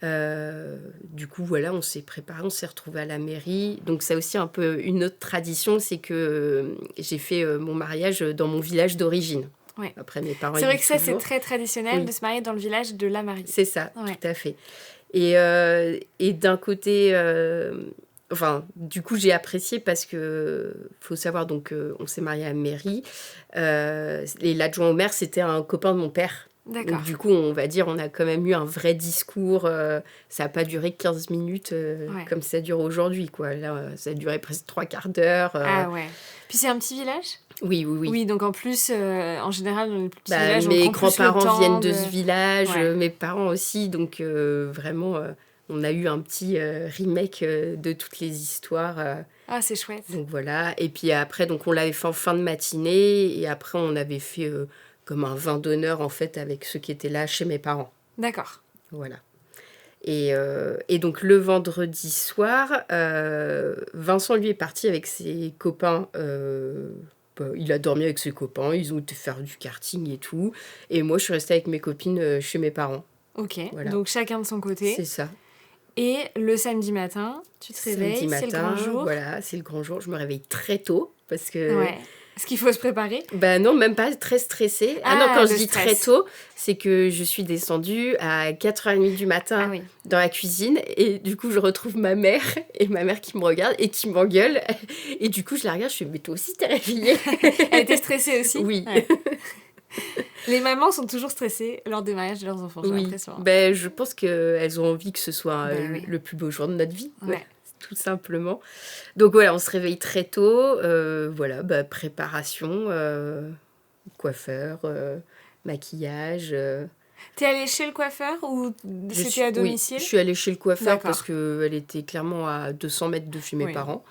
Du coup, voilà, on s'est préparé, on s'est retrouvés à la mairie. Donc, c'est aussi un peu une autre tradition, c'est que j'ai fait mon mariage dans mon village d'origine. Ouais. Après, mes parents, C'est ils vrai vivent que ça, c'est toujours. très traditionnel Oui. de se marier dans le village de la mariée. C'est ça, Ouais. tout à fait. Et d'un côté, enfin, du coup, j'ai apprécié parce que, faut savoir, donc, on s'est mariés à la mairie. Et l'adjoint au maire, c'était un copain de mon père. D'accord. Donc, du coup, on va dire, on a quand même eu un vrai discours. Ça n'a pas duré 15 minutes Ouais. comme ça dure aujourd'hui, quoi. Là, ça a duré presque 3/4 d'heure. Ah ouais. Puis c'est un petit village? Oui. Oui, donc en plus, en général, dans les petits Bah, villages, on mes prend plus le grands-parents temps viennent de ce village, Ouais. mes parents aussi, donc vraiment, on a eu un petit remake de toutes les histoires. Ah, c'est chouette. Donc voilà, et puis après, donc on l'avait fait en fin de matinée, et après on avait fait comme un vin d'honneur en fait avec ceux qui étaient là chez mes parents. D'accord. Voilà. Et donc le vendredi soir, Vincent lui est parti avec ses copains. Il a dormi avec ses copains, ils ont été faire du karting et tout. Et moi, je suis restée avec mes copines chez mes parents. Ok. Voilà. Donc chacun de son côté. C'est ça. Et le samedi matin, tu te réveilles, Samedi c'est le matin, grand jour. voilà, c'est le grand jour. Je me réveille très tôt parce que... Ouais. Est-ce qu'il faut se préparer? Bah non, même pas très stressée. Ah non, Ah, quand le je dis stress. très tôt, c'est que je suis descendue à 4h30 du matin Ah oui. dans la cuisine et du coup je retrouve ma mère et ma mère qui me regarde et qui m'engueule et du coup je la regarde, je fais mais toi aussi t'es réveillée? Elle était stressée aussi? Oui. Ouais. Les mamans sont toujours stressées lors des mariages de leurs enfants, j'ai Oui, l'impression. ben, je pense qu'elles ont envie que ce soit Oui. le plus beau jour de notre vie, Ouais. tout simplement. Donc voilà, on se réveille très tôt, voilà, bah, préparation, coiffeur, maquillage. T'es allée chez le coiffeur ou c'était à domicile? Oui, je suis allée chez le coiffeur D'accord. parce qu'elle était clairement à 200 mètres de chez mes Oui. parents.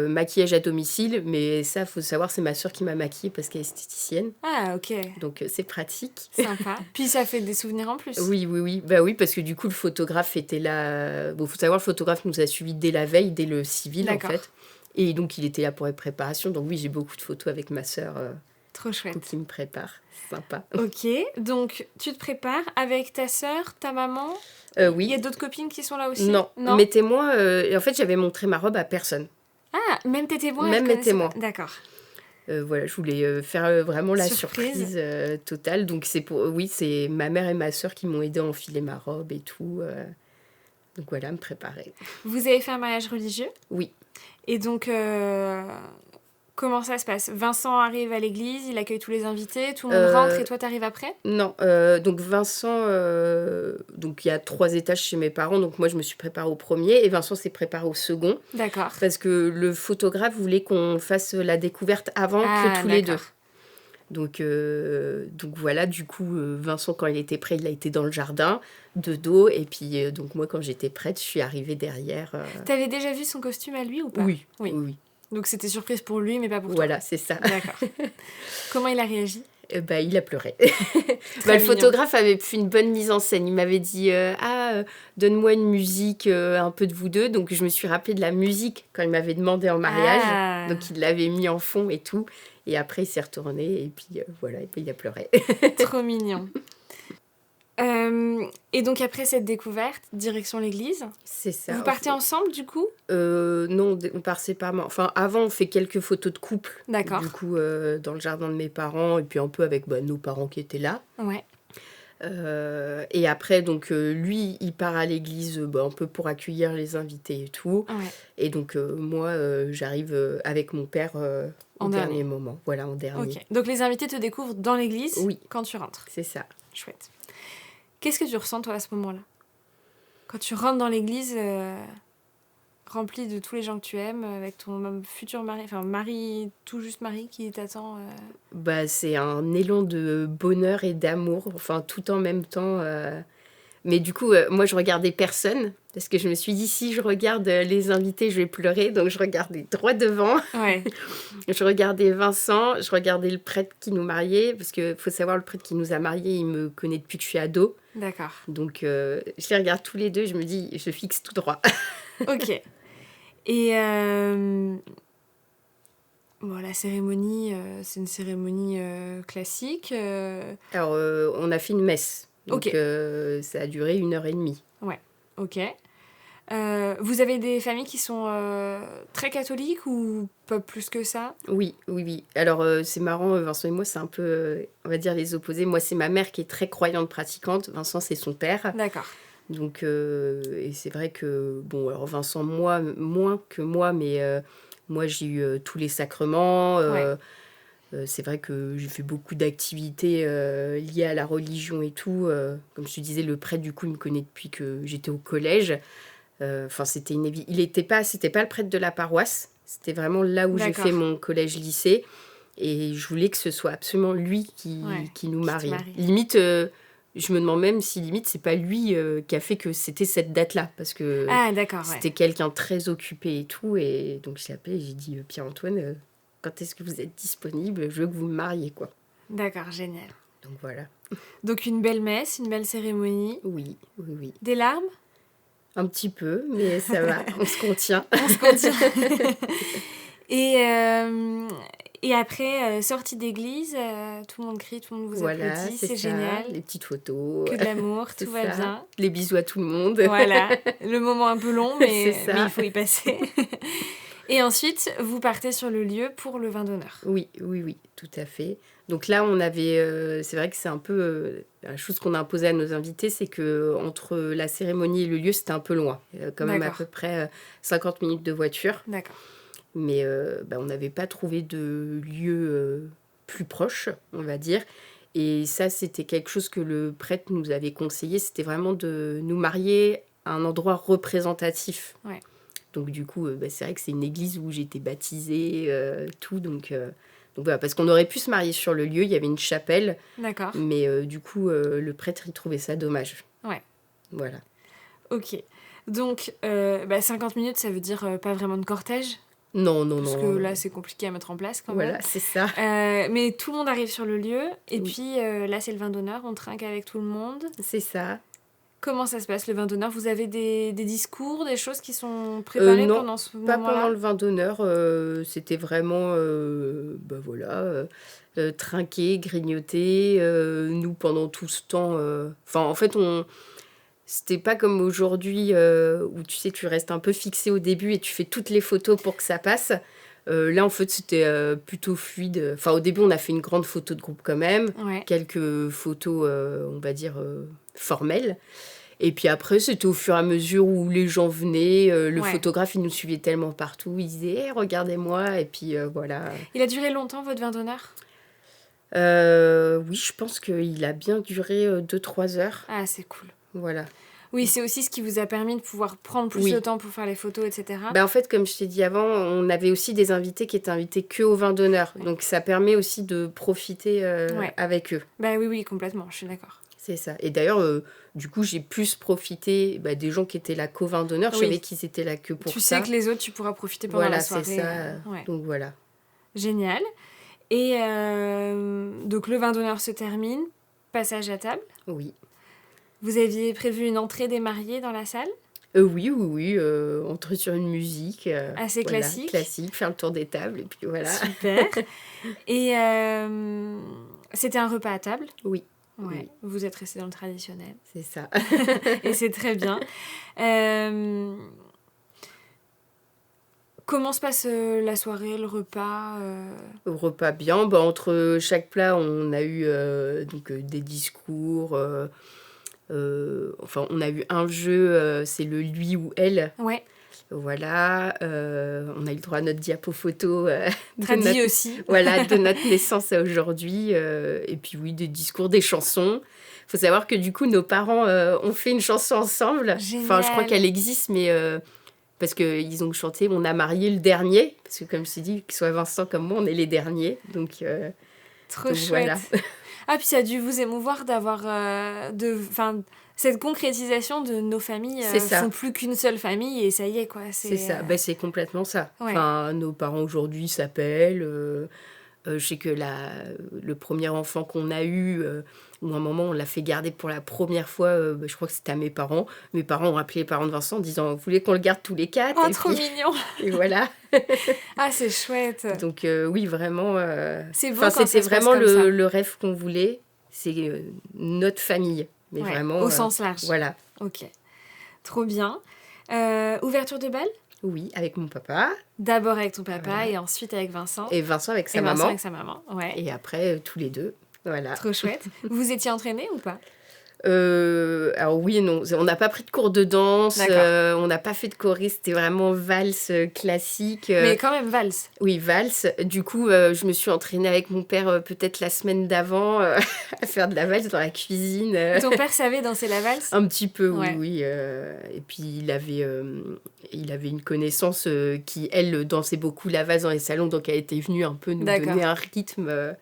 Maquillage à domicile, mais ça, faut savoir, c'est ma sœur qui m'a maquillée parce qu'elle est esthéticienne. Ah, ok. Donc, c'est pratique. Sympa. Puis ça fait des souvenirs en plus. Oui. Bah oui, parce que du coup, le photographe était là. Bon, faut savoir, le photographe nous a suivis dès la veille, dès le civil, en fait. Et donc, il était là pour les préparations. Donc, oui, j'ai beaucoup de photos avec ma sœur. Trop chouette. Qui me prépare. C'est sympa. Ok, donc tu te prépares avec ta sœur, ta maman. Oui. Il y a d'autres copines qui sont là aussi? Non. Mes témoins, en fait, j'avais montré ma robe à personne. Ah, même tes témoins? Même mes témoins. D'accord. Voilà, je voulais faire vraiment la surprise totale. Donc, c'est ma mère et ma sœur qui m'ont aidé à enfiler ma robe et tout. Donc, voilà, me préparer. Vous avez fait un mariage religieux? Oui. Et donc, comment ça se passe? Vincent arrive à l'église, il accueille tous les invités, tout le monde rentre et toi, t'arrives après? Non, donc Vincent, donc il y a 3 étages chez mes parents, donc moi je me suis préparée au premier et Vincent s'est préparé au second. D'accord. Parce que le photographe voulait qu'on fasse la découverte avant que tous les deux. Donc voilà, du coup, Vincent, quand il était prêt, il a été dans le jardin, de dos, et puis donc moi, quand j'étais prête, je suis arrivée derrière. T'avais déjà vu son costume à lui ou pas? Oui. Donc c'était surprise pour lui, mais pas pour toi. Voilà, c'est ça. D'accord. Comment il a réagi? Il a pleuré. Le photographe avait fait une bonne mise en scène. Il m'avait dit donne-moi une musique un peu de vous deux. Donc je me suis rappelée de la musique quand il m'avait demandé en mariage. Donc il l'avait mis en fond et tout. Et après il s'est retourné et puis voilà, et puis il a pleuré. Trop mignon. Et donc après cette découverte, direction l'église. C'est ça. Vous partez ensemble du coup? Non, on part séparément. Enfin, avant, on fait quelques photos de couple. D'accord. Du coup, dans le jardin de mes parents et puis un peu avec nos parents qui étaient là. Ouais. Et après, donc, lui, il part à l'église un peu pour accueillir les invités et tout. Ouais. Et donc, moi, j'arrive avec mon père au dernier moment. Voilà, en dernier. Ok. Donc, les invités te découvrent dans l'église quand tu rentres. C'est ça. Chouette. Qu'est-ce que tu ressens, toi, à ce moment-là? Quand tu rentres dans l'église, remplie de tous les gens que tu aimes, avec ton futur mari, enfin, tout juste mari qui t'attend c'est un élan de bonheur et d'amour, enfin, tout en même temps. Mais du coup, moi, je regardais personne, parce que je me suis dit, si je regarde les invités, je vais pleurer. Donc, je regardais droit devant. Ouais. Je regardais Vincent, je regardais le prêtre qui nous mariait, parce qu'il faut savoir, le prêtre qui nous a mariés, il me connaît depuis que je suis ado. D'accord. Donc, je les regarde tous les deux, je me dis, je fixe tout droit. Ok. Et la cérémonie, c'est une cérémonie classique. Alors, on a fait une messe. Donc, ça a duré 1h30. Ouais, ok. Vous avez des familles qui sont très catholiques ou pas plus que ça? Oui. Alors, c'est marrant, Vincent et moi, c'est un peu, on va dire, les opposés. Moi, c'est ma mère qui est très croyante, pratiquante. Vincent, c'est son père. D'accord. Donc, et c'est vrai que, alors Vincent, moins que moi, mais moi, j'ai eu tous les sacrements. C'est vrai que j'ai fait beaucoup d'activités liées à la religion et tout. Comme je te disais, le prêtre, du coup, il me connaît depuis que j'étais au collège. C'était c'était pas le prêtre de la paroisse. C'était vraiment là où j'ai fait mon collège-lycée. Et je voulais que ce soit absolument lui qui nous marie. Limite, je me demande même si limite c'est pas lui qui a fait que c'était cette date-là, parce que c'était quelqu'un très occupé et tout. Et donc je l'ai appelé et j'ai dit Pierre-Antoine, quand est-ce que vous êtes disponible? Je veux que vous me mariez, quoi. D'accord, génial. Donc voilà. Donc une belle messe, une belle cérémonie. Oui. Des larmes? Un petit peu, mais ça va, on se contient. Et après, sortie d'église, tout le monde crie, tout le monde vous applaudit, c'est génial. Les petites photos. Que de l'amour, tout va bien. Les bisous à tout le monde. Voilà, le moment un peu long, mais il faut y passer. Et ensuite, vous partez sur le lieu pour le vin d'honneur. Oui, tout à fait. Donc là, on avait... c'est vrai que c'est un peu... la chose qu'on a imposée à nos invités, c'est qu'entre la cérémonie et le lieu, c'était un peu loin. Quand même à peu près 50 minutes de voiture. D'accord. Mais on n'avait pas trouvé de lieu plus proche, on va dire. Et ça, c'était quelque chose que le prêtre nous avait conseillé. C'était vraiment de nous marier à un endroit représentatif. Ouais. Donc du coup, c'est vrai que c'est une église où j'ai été baptisée, tout. Donc voilà, parce qu'on aurait pu se marier sur le lieu, il y avait une chapelle. D'accord. Mais du coup, le prêtre, il trouvait ça dommage. Ouais. Voilà. Ok. Donc, 50 minutes, ça veut dire pas vraiment de cortège. Non. Parce que là, c'est compliqué à mettre en place quand même. Voilà, c'est ça. Mais tout le monde arrive sur le lieu. Et Oui. puis, là, c'est le vin d'honneur. On trinque avec tout le monde. C'est ça. Comment ça se passe, le vin d'honneur? Vous avez des discours, des choses qui sont préparées Non, pendant ce pas moment-là? pendant le vin d'honneur. C'était vraiment, trinquer, grignoter. Nous, pendant tout ce temps... en fait, c'était pas comme aujourd'hui où tu sais, tu restes un peu fixé au début et tu fais toutes les photos pour que ça passe. Là, en fait, c'était plutôt fluide. Enfin, au début, on a fait une grande photo de groupe quand même. Ouais. Quelques photos, on va dire, formelles. Et puis après, c'était au fur et à mesure où les gens venaient. Le Ouais. photographe, il nous suivait tellement partout. Il disait hey, « regardez-moi ». Et puis voilà. Il a duré longtemps, votre vin d'honneur? Oui, je pense qu'il a bien duré 2-3 heures. Ah, c'est cool. Voilà. Oui, c'est aussi ce qui vous a permis de pouvoir prendre plus Oui. de temps pour faire les photos, etc. En fait, comme je t'ai dit avant, on avait aussi des invités qui étaient invités que au vin d'honneur. Ouais. Donc ça permet aussi de profiter Ouais. avec eux. Oui, complètement, je suis d'accord. C'est ça. Et d'ailleurs, du coup, j'ai plus profité des gens qui étaient là qu'au vin d'honneur. Je Oui. savais qu'ils étaient là que pour Tu ça. sais que les autres, tu pourras profiter pendant Voilà, la soirée. c'est ça. Ouais. Donc voilà. Génial. Et donc le vin d'honneur se termine, passage à table. Oui. Vous aviez prévu une entrée des mariés dans la salle? Oui. Entrer sur une musique. Assez voilà, classique. Classique, faire le tour des tables. Et puis voilà. Super. Et c'était un repas à table? Oui. Ouais. Oui. Vous êtes resté dans le traditionnel. C'est ça. Et c'est très bien. Comment se passe la soirée, le repas Au repas bien. Entre chaque plat, on a eu des discours. On a eu un jeu, c'est le lui ou elle. Ouais. Voilà. On a eu le droit à notre diapo-photo. Traduit aussi. Voilà, de notre naissance à aujourd'hui. Et puis oui, des discours, des chansons. Il faut savoir que du coup, nos parents ont fait une chanson ensemble. Génial. Je crois qu'elle existe, mais... parce qu'ils ont chanté « On a marié le dernier ». Parce que comme je t'ai dit, que ce soit Vincent comme moi, on est les derniers. Donc trop chouette. Voilà. Ah, puis ça a dû vous émouvoir d'avoir... cette concrétisation de nos familles sont plus qu'une seule famille et ça y est, quoi. C'est ça. C'est complètement ça. Ouais. Nos parents aujourd'hui s'appellent... je sais que le premier enfant qu'on a eu, où à un moment on l'a fait garder pour la première fois, je crois que c'était à mes parents. Mes parents ont appelé les parents de Vincent en disant « Vous voulez qu'on le garde tous les 4 ?» Oh, trop mignon. Et voilà. Ah, c'est chouette. Donc oui, vraiment... c'est beau quand ça c'était se passe vraiment comme ça. le rêve qu'on voulait. C'est notre famille. Mais Ouais, vraiment... au sens large. Voilà. Ok. Trop bien. Ouverture de bal? Oui, avec mon papa. D'abord avec ton papa Voilà. et ensuite avec Vincent. Et Vincent avec sa Vincent maman. avec sa maman, ouais. Et après, tous les deux. Voilà. Trop chouette. Vous étiez entraînés ou pas? Alors oui et non. On n'a pas pris de cours de danse. D'accord. On n'a pas fait de choriste. C'était vraiment valse classique. Mais quand même valse. Oui, valse. Du coup, je me suis entraînée avec mon père peut-être la semaine d'avant à faire de la valse dans la cuisine. Ton père savait danser la valse? Un petit peu, oui, Ouais. oui. Et puis, il avait une connaissance qui, elle, dansait beaucoup la valse dans les salons. Donc, elle était venue un peu nous D'accord. donner un rythme.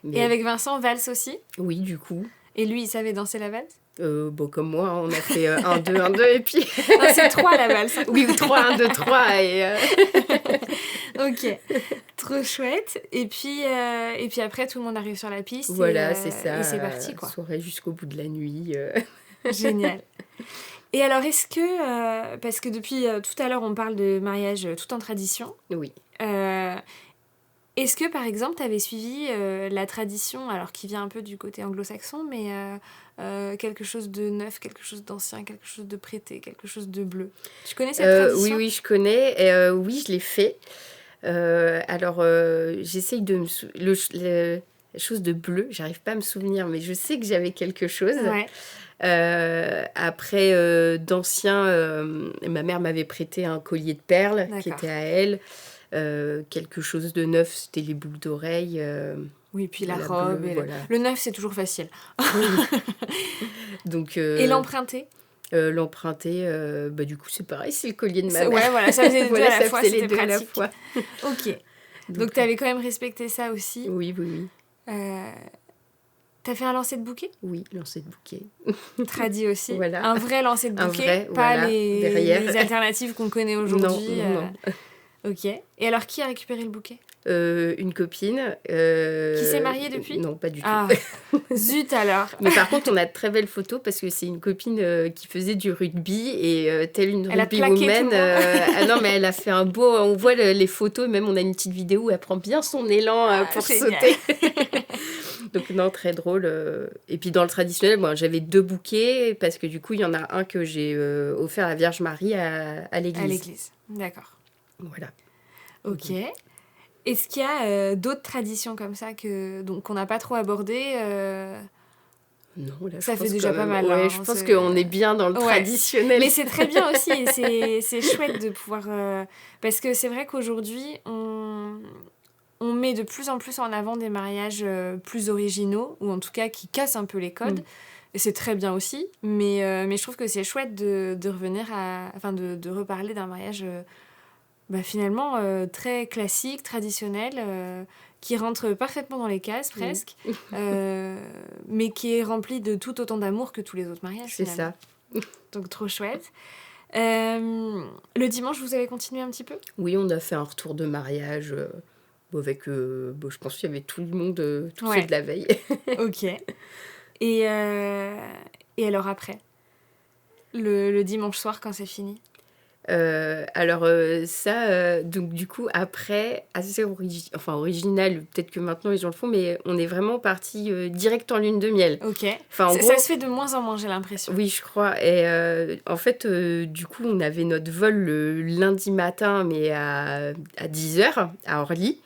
Mais... Et avec Vincent, valse aussi? Oui, du coup. Et lui, il savait danser la valse? Comme moi, hein, on a fait 1, 2, 1, 2 et puis... Non, c'est 3 la valse. Oui, ou 3, 1, 2, 3 et... Ok, trop chouette. Et puis après, tout le monde arrive sur la piste. Voilà, c'est ça. Et c'est parti, quoi. Soirée jusqu'au bout de la nuit. Génial. Et alors, est-ce que... parce que depuis tout à l'heure, on parle de mariage tout en tradition. Oui. Est-ce que, par exemple, tu avais suivi la tradition, alors qui vient un peu du côté anglo-saxon, mais quelque chose de neuf, quelque chose d'ancien, quelque chose de prêté, quelque chose de bleu? Tu connais cette tradition? Oui, je connais. Oui, je l'ai fait. Alors, j'essaye de me... la chose de bleu, j'arrive pas à me souvenir, mais je sais que j'avais quelque chose. Ouais. Après, d'ancien, ma mère m'avait prêté un collier de perles qui D'accord. était à elle. Quelque chose de neuf, c'était les boucles d'oreilles. Oui, puis la la robe. bleue, Et voilà. le neuf, c'est toujours facile. Donc, Et l'emprunter? l'emprunter, du coup, c'est pareil, c'est le collier de ma mère. Ouais, voilà, ça faisait les deux Voilà, à la ça fois, faisait les c'était deux à la pratique. fois. Ok. Donc, tu avais quand même respecté ça aussi. Oui. Euh, T'as fait un lancer de bouquet? Oui, lancer de bouquet. Tradi aussi. Voilà. Un vrai lancer de Un bouquet, vrai, pas voilà, derrière. les alternatives qu'on connaît aujourd'hui. Non. Ok. Et alors, qui a récupéré le bouquet? Une copine. Qui s'est mariée depuis? Non, pas du tout. Ah, zut alors. Mais par contre, on a de très belles photos parce que c'est une copine qui faisait du rugby et telle une Elle a rugby plaqué tout woman. le monde. Ah non, mais elle a fait un beau. On voit les photos, même on a une petite vidéo où elle prend bien son élan pour génial. sauter. Donc, non, très drôle. Et puis, dans le traditionnel, moi, j'avais 2 bouquets parce que du coup, il y en a un que j'ai offert à la Vierge Marie à l'église. À l'église, d'accord. Voilà. Ok. Est-ce qu'il y a d'autres traditions comme ça qu'on n'a pas trop abordées Non, là, Ça je fait pense déjà quand pas même, mal. Ouais, Hein, je pense qu'on est bien dans le traditionnel. Mais c'est très bien aussi, et c'est chouette de pouvoir... Parce que c'est vrai qu'aujourd'hui, on met de plus en plus en avant des mariages plus originaux, ou en tout cas qui cassent un peu les codes. Et c'est très bien aussi, mais je trouve que c'est chouette de revenir Enfin, de reparler d'un mariage finalement très classique, traditionnel, qui rentre parfaitement dans les cases presque, mais qui est rempli de tout autant d'amour que tous les autres mariages. C'est finalement. ça. Donc trop chouette. Le dimanche, vous avez continué un petit peu? Oui, on a fait un retour de mariage avec, je pense qu'il y avait tout le monde, tous ceux Ouais. de la veille. Ok. Et alors après, le dimanche soir quand c'est fini? Donc du coup, après, assez original, peut-être que maintenant les gens le font, mais on est vraiment parti direct en lune de miel. Ok. Enfin, en Ça gros, se fait de moins en moins, j'ai l'impression. oui, je crois. Et en fait, du coup, on avait notre vol le lundi matin, mais à 10h, à Orly.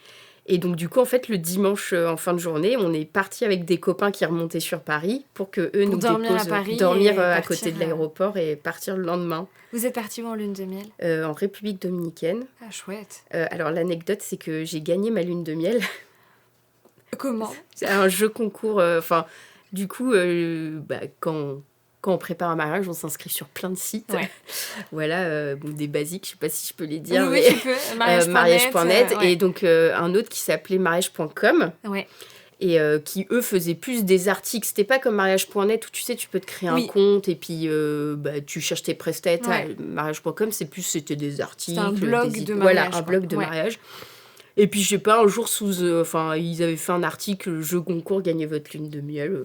Et donc, du coup, en fait, le dimanche, en fin de journée, on est parti avec des copains qui remontaient sur Paris pour qu'eux nous dormir déposent, à Paris dormir et à partir, côté de l'aéroport et partir le lendemain. Vous êtes partis où en lune de miel? En République dominicaine. Ah, chouette. Alors, l'anecdote, c'est que j'ai gagné ma lune de miel. Comment? C'est un jeu concours. Du coup, quand on prépare un mariage, on s'inscrit sur plein de sites. Ouais. Voilà, des basiques, je sais pas si je peux les dire. Oui, mais tu peux. mariage.net. Ouais. Et donc, un autre qui s'appelait mariage.com. Ouais. Et qui, eux, faisaient plus des articles. C'était pas comme mariage.net où, tu sais, tu peux te créer un compte et puis tu cherches tes prestataires. Ouais. Mariage.com, c'était des articles. C'était un blog de mariage. Voilà, un blog de mariage. Et puis, je sais pas, un jour, ils avaient fait un article, jeu concours, gagnez votre lune de miel.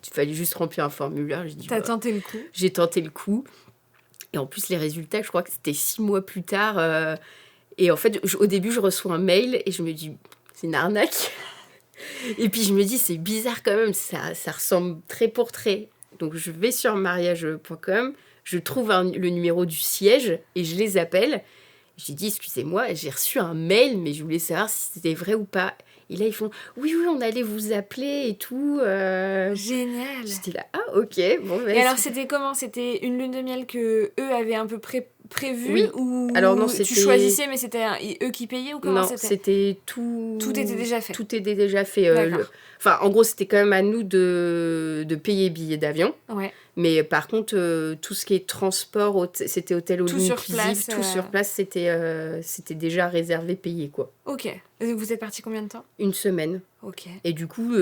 Il fallait juste remplir un formulaire. J'ai dit, T'as tenté le coup? J'ai tenté le coup. Et en plus, les résultats, je crois que c'était 6 mois plus tard. Et en fait, au début, je reçois un mail et je me dis, c'est une arnaque. Et puis, je me dis, c'est bizarre quand même, ça ressemble trait pour trait. Donc, je vais sur mariage.com, je trouve le numéro du siège et je les appelle. J'ai dit, excusez-moi, j'ai reçu un mail, mais je voulais savoir si c'était vrai ou pas. Et là, ils font, oui, on allait vous appeler et tout. Génial. J'étais là, ah, ok. Bon, et alors, c'était comment? C'était une lune de miel que eux avaient un peu prévue? Oui. Ou alors, non, tu choisissais, mais c'était eux qui payaient ou comment c'était? Non, c'était tout... Tout était déjà fait. Tout était déjà fait. D'accord. Enfin, en gros, c'était quand même à nous de payer billets d'avion. Ouais. Mais par contre, tout ce qui est transport, c'était hôtel all inclusive, tout sur place, c'était déjà réservé, payé, quoi. Ok. Vous êtes partis combien de temps? 1 semaine. Ok. Et du coup,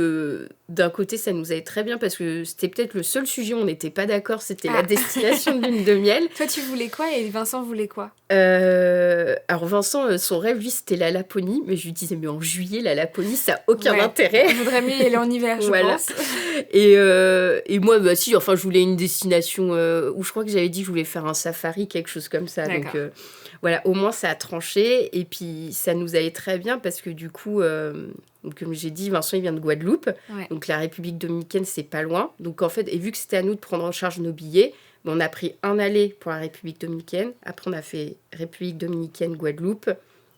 d'un côté, ça nous allait très bien parce que c'était peut-être le seul sujet où on n'était pas d'accord, c'était la destination de lune de miel. Toi, tu voulais quoi et Vincent voulait quoi? Alors Vincent, son rêve, lui, c'était la Laponie. Mais je lui disais, mais en juillet, la Laponie, ça n'a aucun intérêt. Il vaudrait mieux y aller en hiver, je pense. Et moi, si, enfin, je voulais une destination où je crois que j'avais dit que je voulais faire un safari, quelque chose comme ça. D'accord. Donc voilà, au moins, ça a tranché. Et puis, ça nous allait très bien parce que du coup... Donc, comme j'ai dit, Vincent, il vient de Guadeloupe. Ouais. Donc, la République dominicaine, c'est pas loin. Donc, en fait, et vu que c'était à nous de prendre en charge nos billets, on a pris un aller pour la République dominicaine. Après, on a fait République dominicaine, Guadeloupe.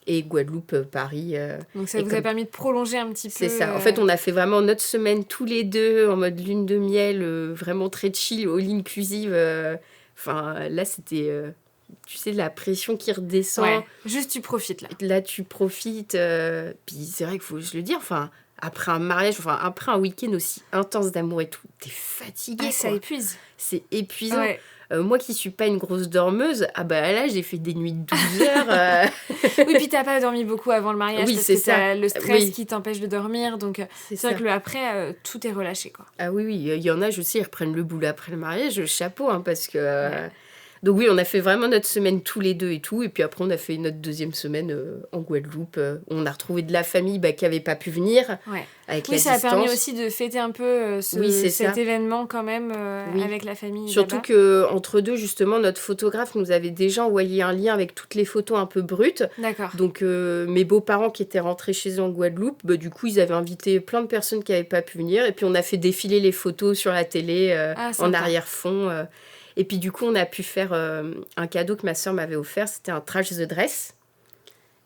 Et Guadeloupe, Paris. Donc, ça vous a permis de prolonger un petit peu. C'est ça. En fait, on a fait vraiment notre semaine tous les deux, en mode lune de miel, vraiment très chill, all inclusive. Enfin, là, c'était... tu sais, la pression qui redescend. Ouais. Juste, tu profites, là. Là, tu profites. Puis c'est vrai qu'il faut se le dire, enfin, après un mariage, enfin après un week-end aussi intense d'amour et tout, t'es fatiguée. Ça épuise. C'est épuisant. Ouais. Moi qui suis pas une grosse dormeuse, là j'ai fait des nuits de 12 heures. Oui, puis t'as pas dormi beaucoup avant le mariage Oui, parce c'est que t'as ça. le stress Oui. qui t'empêche de dormir. Donc c'est vrai que le après, tout est relâché, quoi. Ah oui, il y en a, je sais, ils reprennent le boulot après le mariage, chapeau, hein, parce que... Ouais. Donc oui, on a fait vraiment notre semaine tous les deux et tout, et puis après on a fait notre deuxième semaine en Guadeloupe, où on a retrouvé de la famille qui n'avait pas pu venir, Ouais. avec Oui, la ça a distance. permis aussi de fêter un peu cet événement quand même Oui. avec la famille. Surtout là-bas. qu'entre deux, justement, notre photographe nous avait déjà envoyé un lien avec toutes les photos un peu brutes. D'accord. Donc mes beaux-parents qui étaient rentrés chez eux en Guadeloupe, du coup ils avaient invité plein de personnes qui n'avaient pas pu venir, et puis on a fait défiler les photos sur la télé en sympa. arrière-fond. Et puis du coup on a pu faire un cadeau que ma soeur m'avait offert, c'était un trash the dress.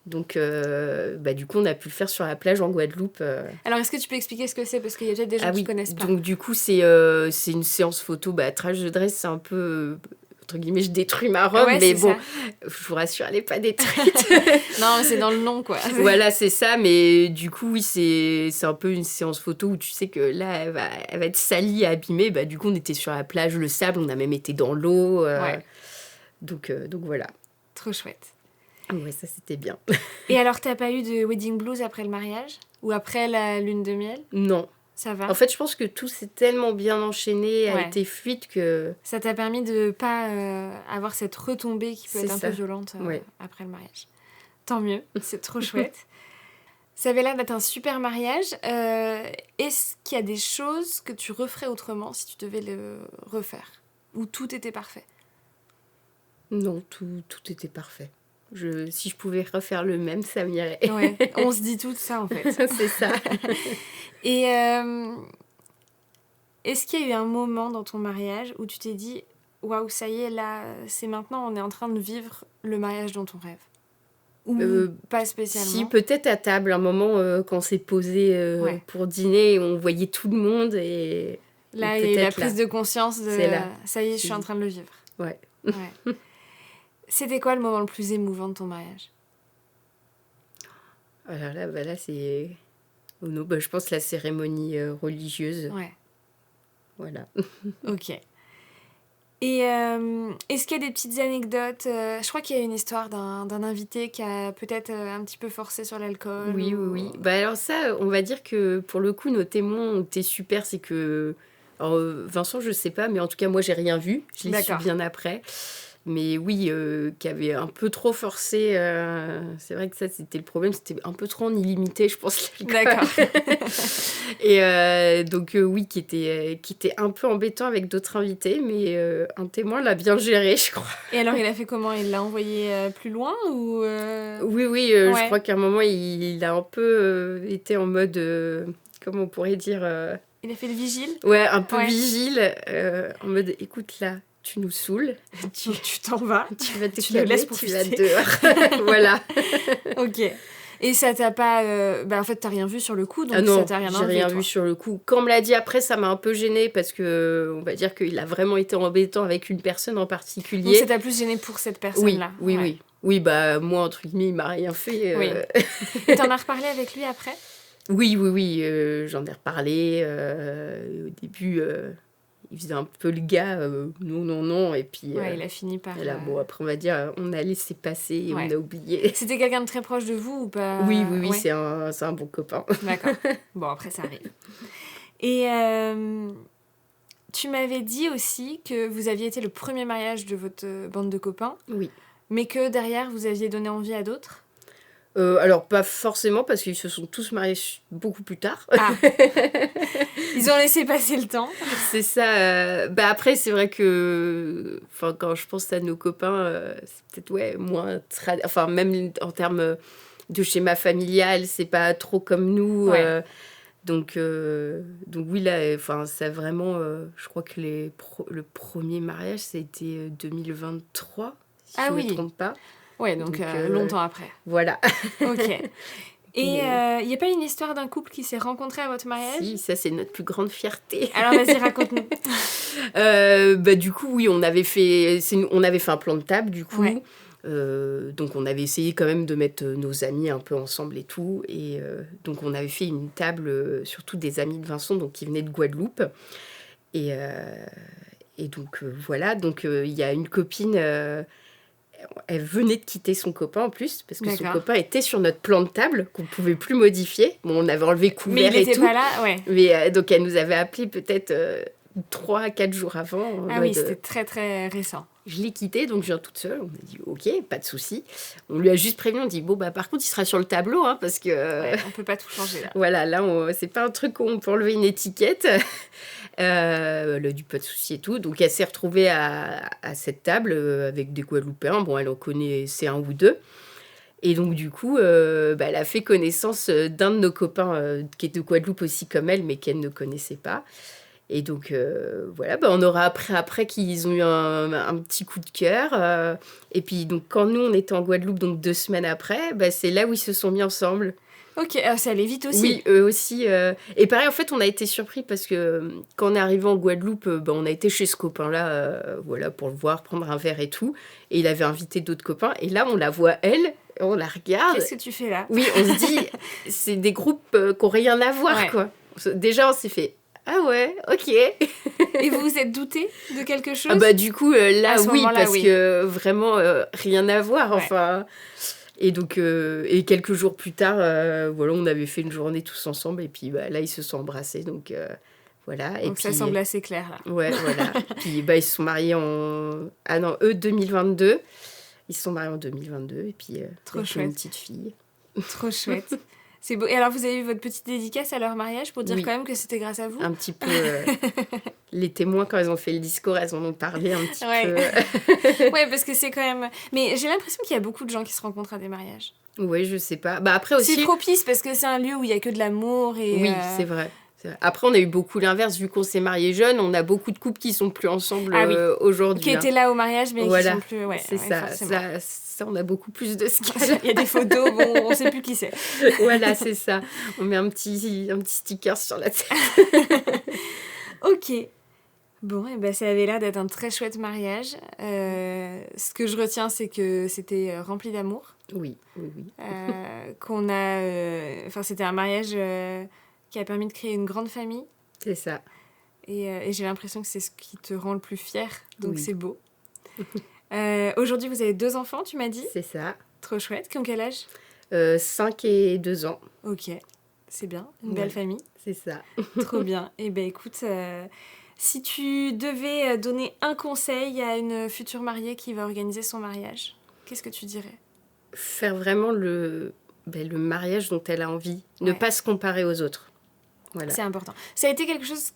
Donc du coup on a pu le faire sur la plage en Guadeloupe. Alors est-ce que tu peux expliquer ce que c'est, parce qu'il y a peut-être des gens qui connaissent pas. Donc du coup c'est une séance photo, trash the dress, c'est un peu... entre guillemets, je détruis ma robe, mais bon, ça. je vous rassure, elle n'est pas détruite. Non, mais c'est dans le nom, quoi. Voilà, c'est ça, mais du coup, oui, c'est un peu une séance photo où tu sais que là, elle va être salie, abîmée. Du coup, on était sur la plage, le sable, on a même été dans l'eau. Ouais. Donc voilà. Trop chouette. Ouais, ça, c'était bien. Et alors, t'as pas eu de wedding blues après le mariage? Ou après la lune de miel? Non. Ça va? En fait, je pense que tout s'est tellement bien enchaîné, a été fluide que... Ça t'a permis de pas avoir cette retombée qui peut être un peu violente après le mariage. Tant mieux, c'est trop chouette. Ça avait l'air d'être un super mariage. Est-ce qu'il y a des choses que tu referais autrement si tu devais le refaire? Ou tout était parfait? Non, tout était parfait. Si je pouvais refaire le même, ça m'irait. Ouais, on se dit tout ça en fait. C'est ça. Et est-ce qu'il y a eu un moment dans ton mariage où tu t'es dit « Waouh, ça y est, là, c'est maintenant, on est en train de vivre le mariage dont on rêve » Ou pas spécialement? Si, peut-être à table, un moment quand on s'est posé pour dîner, on voyait tout le monde et... Là, il y a eu la prise de conscience de « Ça y est, je suis en train de le vivre ». Ouais. C'était quoi le moment le plus émouvant de ton mariage? Alors là, c'est... Oh non, je pense la cérémonie religieuse. Ouais. Voilà. Ok. Et est-ce qu'il y a des petites anecdotes? Je crois qu'il y a une histoire d'un invité qui a peut-être un petit peu forcé sur l'alcool. Oui. Alors ça, on va dire que pour le coup, nos témoins ont été super. C'est que... Alors, Vincent, je sais pas, mais en tout cas, moi, j'ai rien vu. Je l'ai su bien après. Mais oui, qui avait un peu trop forcé. C'est vrai que ça, c'était le problème. C'était un peu trop en illimité, je pense. D'accord. Et donc, oui, qui était un peu embêtant avec d'autres invités. Mais un témoin l'a bien géré, je crois. Et alors, il a fait comment? Il l'a envoyé plus loin ou Oui, je crois qu'à un moment, il a un peu été en mode... comment on pourrait dire Il a fait le vigile? Ouais, un peu vigile. En mode, écoute, là... Tu nous saoules. Tu t'en vas. Tu vas te tu calmer, le laisses tu vas profiter. dehors. Voilà. Ok. Et ça t'a pas... en fait, t'as rien vu sur le coup, donc non, ça t'a rien enlevé, j'ai rien vu sur le coup. Quand on me l'a dit après, ça m'a un peu gênée parce que, on va dire qu'il a vraiment été embêtant avec une personne en particulier. Donc ça t'a plus gênée pour cette personne-là? Oui. Oui, moi, entre guillemets, il m'a rien fait. Oui. Et t'en as reparlé avec lui après? Oui. J'en ai reparlé. Au début... il faisait un peu le gars, non, et puis... il a fini par... Là, après, on va dire, on a laissé passer et on a oublié. C'était quelqu'un de très proche de vous ou pas? Oui, c'est un bon copain. D'accord. Bon, après, ça arrive. Et tu m'avais dit aussi que vous aviez été le premier mariage de votre bande de copains. Oui. Mais que derrière, vous aviez donné envie à d'autres? Alors, pas forcément, parce qu'ils se sont tous mariés beaucoup plus tard. Ah. Ils ont laissé passer le temps. C'est ça. Après, c'est vrai que... quand je pense à nos copains, c'est peut-être, moins... même en termes de schéma familial, c'est pas trop comme nous. Ouais. Donc oui, là, ça vraiment... je crois que le premier mariage, ça a été 2023, si je ne me trompe pas. Ouais, donc longtemps après. Voilà. Ok. Et il n'y a pas une histoire d'un couple qui s'est rencontré à votre mariage? Si, ça c'est notre plus grande fierté. Alors vas-y, raconte-nous. Du coup, oui, on avait fait un plan de table, du coup. Ouais. Donc on avait essayé quand même de mettre nos amis un peu ensemble et tout. Et donc on avait fait une table, surtout des amis de Vincent, donc qui venaient de Guadeloupe. Et, donc voilà, donc il y a une copine, elle venait de quitter son copain en plus, parce que son copain était sur notre plan de table, qu'on ne pouvait plus modifier. Bon, on avait enlevé couvert et tout. Mais il n'était pas là, ouais. Mais donc elle nous avait appelé peut-être 3 à 4 jours avant. Ah oui, c'était très très récent. Je l'ai quitté, donc je viens toute seule. On m'a dit, ok, pas de souci. On lui a juste prévenu, on dit, bon, bah par contre, il sera sur le tableau, hein, parce que... Ouais, on peut pas tout changer, là. Voilà, là, c'est pas un truc où on peut enlever une étiquette. Elle a dit, pas de souci et tout. Donc, elle s'est retrouvée à cette table avec des Guadeloupéens. Bon, elle en connaissait un ou deux. Et donc, du coup, elle a fait connaissance d'un de nos copains qui est de Guadeloupe aussi comme elle, mais qu'elle ne connaissait pas. Et donc, voilà, on aura appris après qu'ils ont eu un petit coup de cœur. Et puis, donc, quand nous, on était en Guadeloupe, donc 2 semaines après, c'est là où ils se sont mis ensemble. Ok, ça allait vite aussi. Oui, eux aussi. Et pareil, en fait, on a été surpris parce que quand on est arrivé en Guadeloupe, on a été chez ce copain-là, voilà, pour le voir, prendre un verre et tout. Et il avait invité d'autres copains. Et là, on la voit, elle, on la regarde. Qu'est-ce que tu fais là ? Oui, on se dit, c'est des groupes qui n'ont rien à voir, quoi. Déjà, on s'est fait... Ah ouais, ok. Et vous vous êtes douté de quelque chose ? Du coup, là, oui, parce que vraiment, rien à voir, enfin... Et donc, et quelques jours plus tard, voilà, on avait fait une journée tous ensemble, et puis là, ils se sont embrassés, donc voilà. Et donc puis, ça semble assez clair, là. Ouais, voilà. Puis, ils se sont mariés en... Ah non, eux, 2022. Ils se sont mariés en 2022, et puis trop chouette. Une petite fille. Trop chouette. C'est beau. Et alors, vous avez eu votre petite dédicace à leur mariage pour dire quand même que c'était grâce à vous ? Un petit peu. Les témoins, quand elles ont fait le discours, elles en ont parlé un petit peu. Ouais, parce que c'est quand même... Mais j'ai l'impression qu'il y a beaucoup de gens qui se rencontrent à des mariages. Oui, je sais pas. Après aussi... C'est propice parce que c'est un lieu où il y a que de l'amour et... Oui, c'est vrai. Après, on a eu beaucoup l'inverse. Vu qu'on s'est mariés jeunes, on a beaucoup de couples qui sont plus ensemble aujourd'hui. Qui étaient là au mariage, mais qui sont plus... Ouais, c'est ça, on a beaucoup plus de ce cas. Il y a des photos, on sait plus qui c'est. Voilà, c'est ça. On met un petit sticker sur la tête. Ok. Bon, ça avait l'air d'être un très chouette mariage. Ce que je retiens, c'est que c'était rempli d'amour. Oui. Qu'on a... c'était un mariage qui a permis de créer une grande famille. C'est ça. Et j'ai l'impression que c'est ce qui te rend le plus fier. Donc c'est beau. Aujourd'hui, vous avez 2 enfants, tu m'as dit ? C'est ça. Trop chouette. Qui ont quel âge ? 5 et 2 ans. Ok. C'est bien. Une belle famille. C'est ça. Trop bien. Et écoute... Si tu devais donner un conseil à une future mariée qui va organiser son mariage, qu'est-ce que tu dirais ? Faire vraiment le mariage dont elle a envie. Ne pas se comparer aux autres. Voilà. C'est important. Ça a été quelque chose...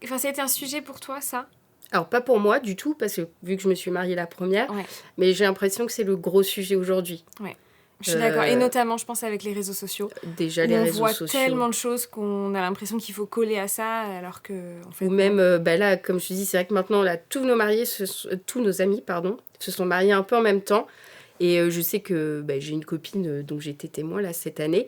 Enfin, ça a été un sujet pour toi, ça ? Alors, pas pour moi du tout, parce que vu que je me suis mariée la première, mais j'ai l'impression que c'est le gros sujet aujourd'hui. Ouais. Je suis d'accord. Et notamment, je pense, avec les réseaux sociaux. Déjà, les réseaux sociaux. On voit tellement de choses qu'on a l'impression qu'il faut coller à ça, alors que... En fait, ou même, là, comme je te dis, c'est vrai que maintenant, là, tous nos amis, se sont mariés un peu en même temps. Et je sais que j'ai une copine dont j'étais témoin, là, cette année.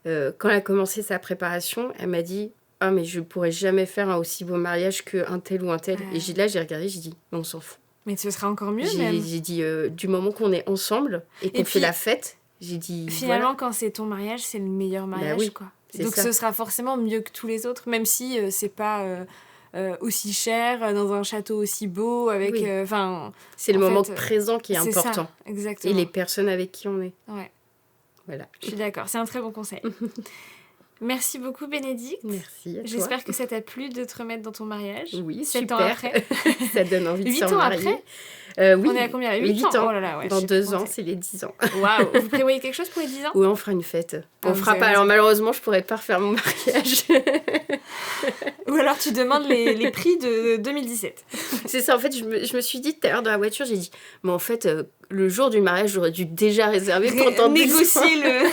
Quand elle a commencé sa préparation, elle m'a dit... Ah, mais je pourrais jamais faire un aussi beau mariage qu'un tel ou un tel. Et j'ai regardé, j'ai dit, on s'en fout. Mais ce sera encore mieux, même. J'ai dit, du moment qu'on est ensemble et qu'on fait la fête, j'ai dit... Finalement, quand c'est ton mariage, c'est le meilleur mariage, quoi. Donc ce sera forcément mieux que tous les autres, même si c'est pas aussi cher, dans un château aussi beau, avec... c'est le moment présent qui est important. Ça, exactement. Et les personnes avec qui on est. Ouais. Voilà. Je suis d'accord, c'est un très bon conseil. Merci beaucoup, Bénédicte. Merci à toi. J'espère que ça t'a plu de te remettre dans ton mariage. Oui, 7 super. ans après. Ça donne envie de 8 s'en ans marier. Après oui. On est à combien ? 8 ans. Oh là là, dans 2 ans, c'est les 10 ans. Waouh. Vous prévoyez quelque chose pour les 10 ans ? Oui, on fera une fête. On fera pas. Alors malheureusement, je pourrais pas refaire mon mariage. Ou alors tu demandes les prix de 2017. C'est ça, en fait, je me suis dit tout à l'heure dans la voiture, j'ai dit, mais en fait, le jour du mariage, j'aurais dû déjà réserver pendant 10 ans. Négocier le...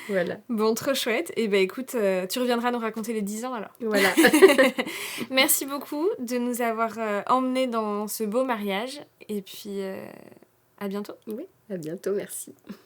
Voilà. Bon, trop chouette. Et écoute, tu reviendras nous raconter les 10 ans alors. Voilà. Merci beaucoup de nous avoir emmenés dans ce beau mariage. Et puis, à bientôt. Oui, à bientôt, merci.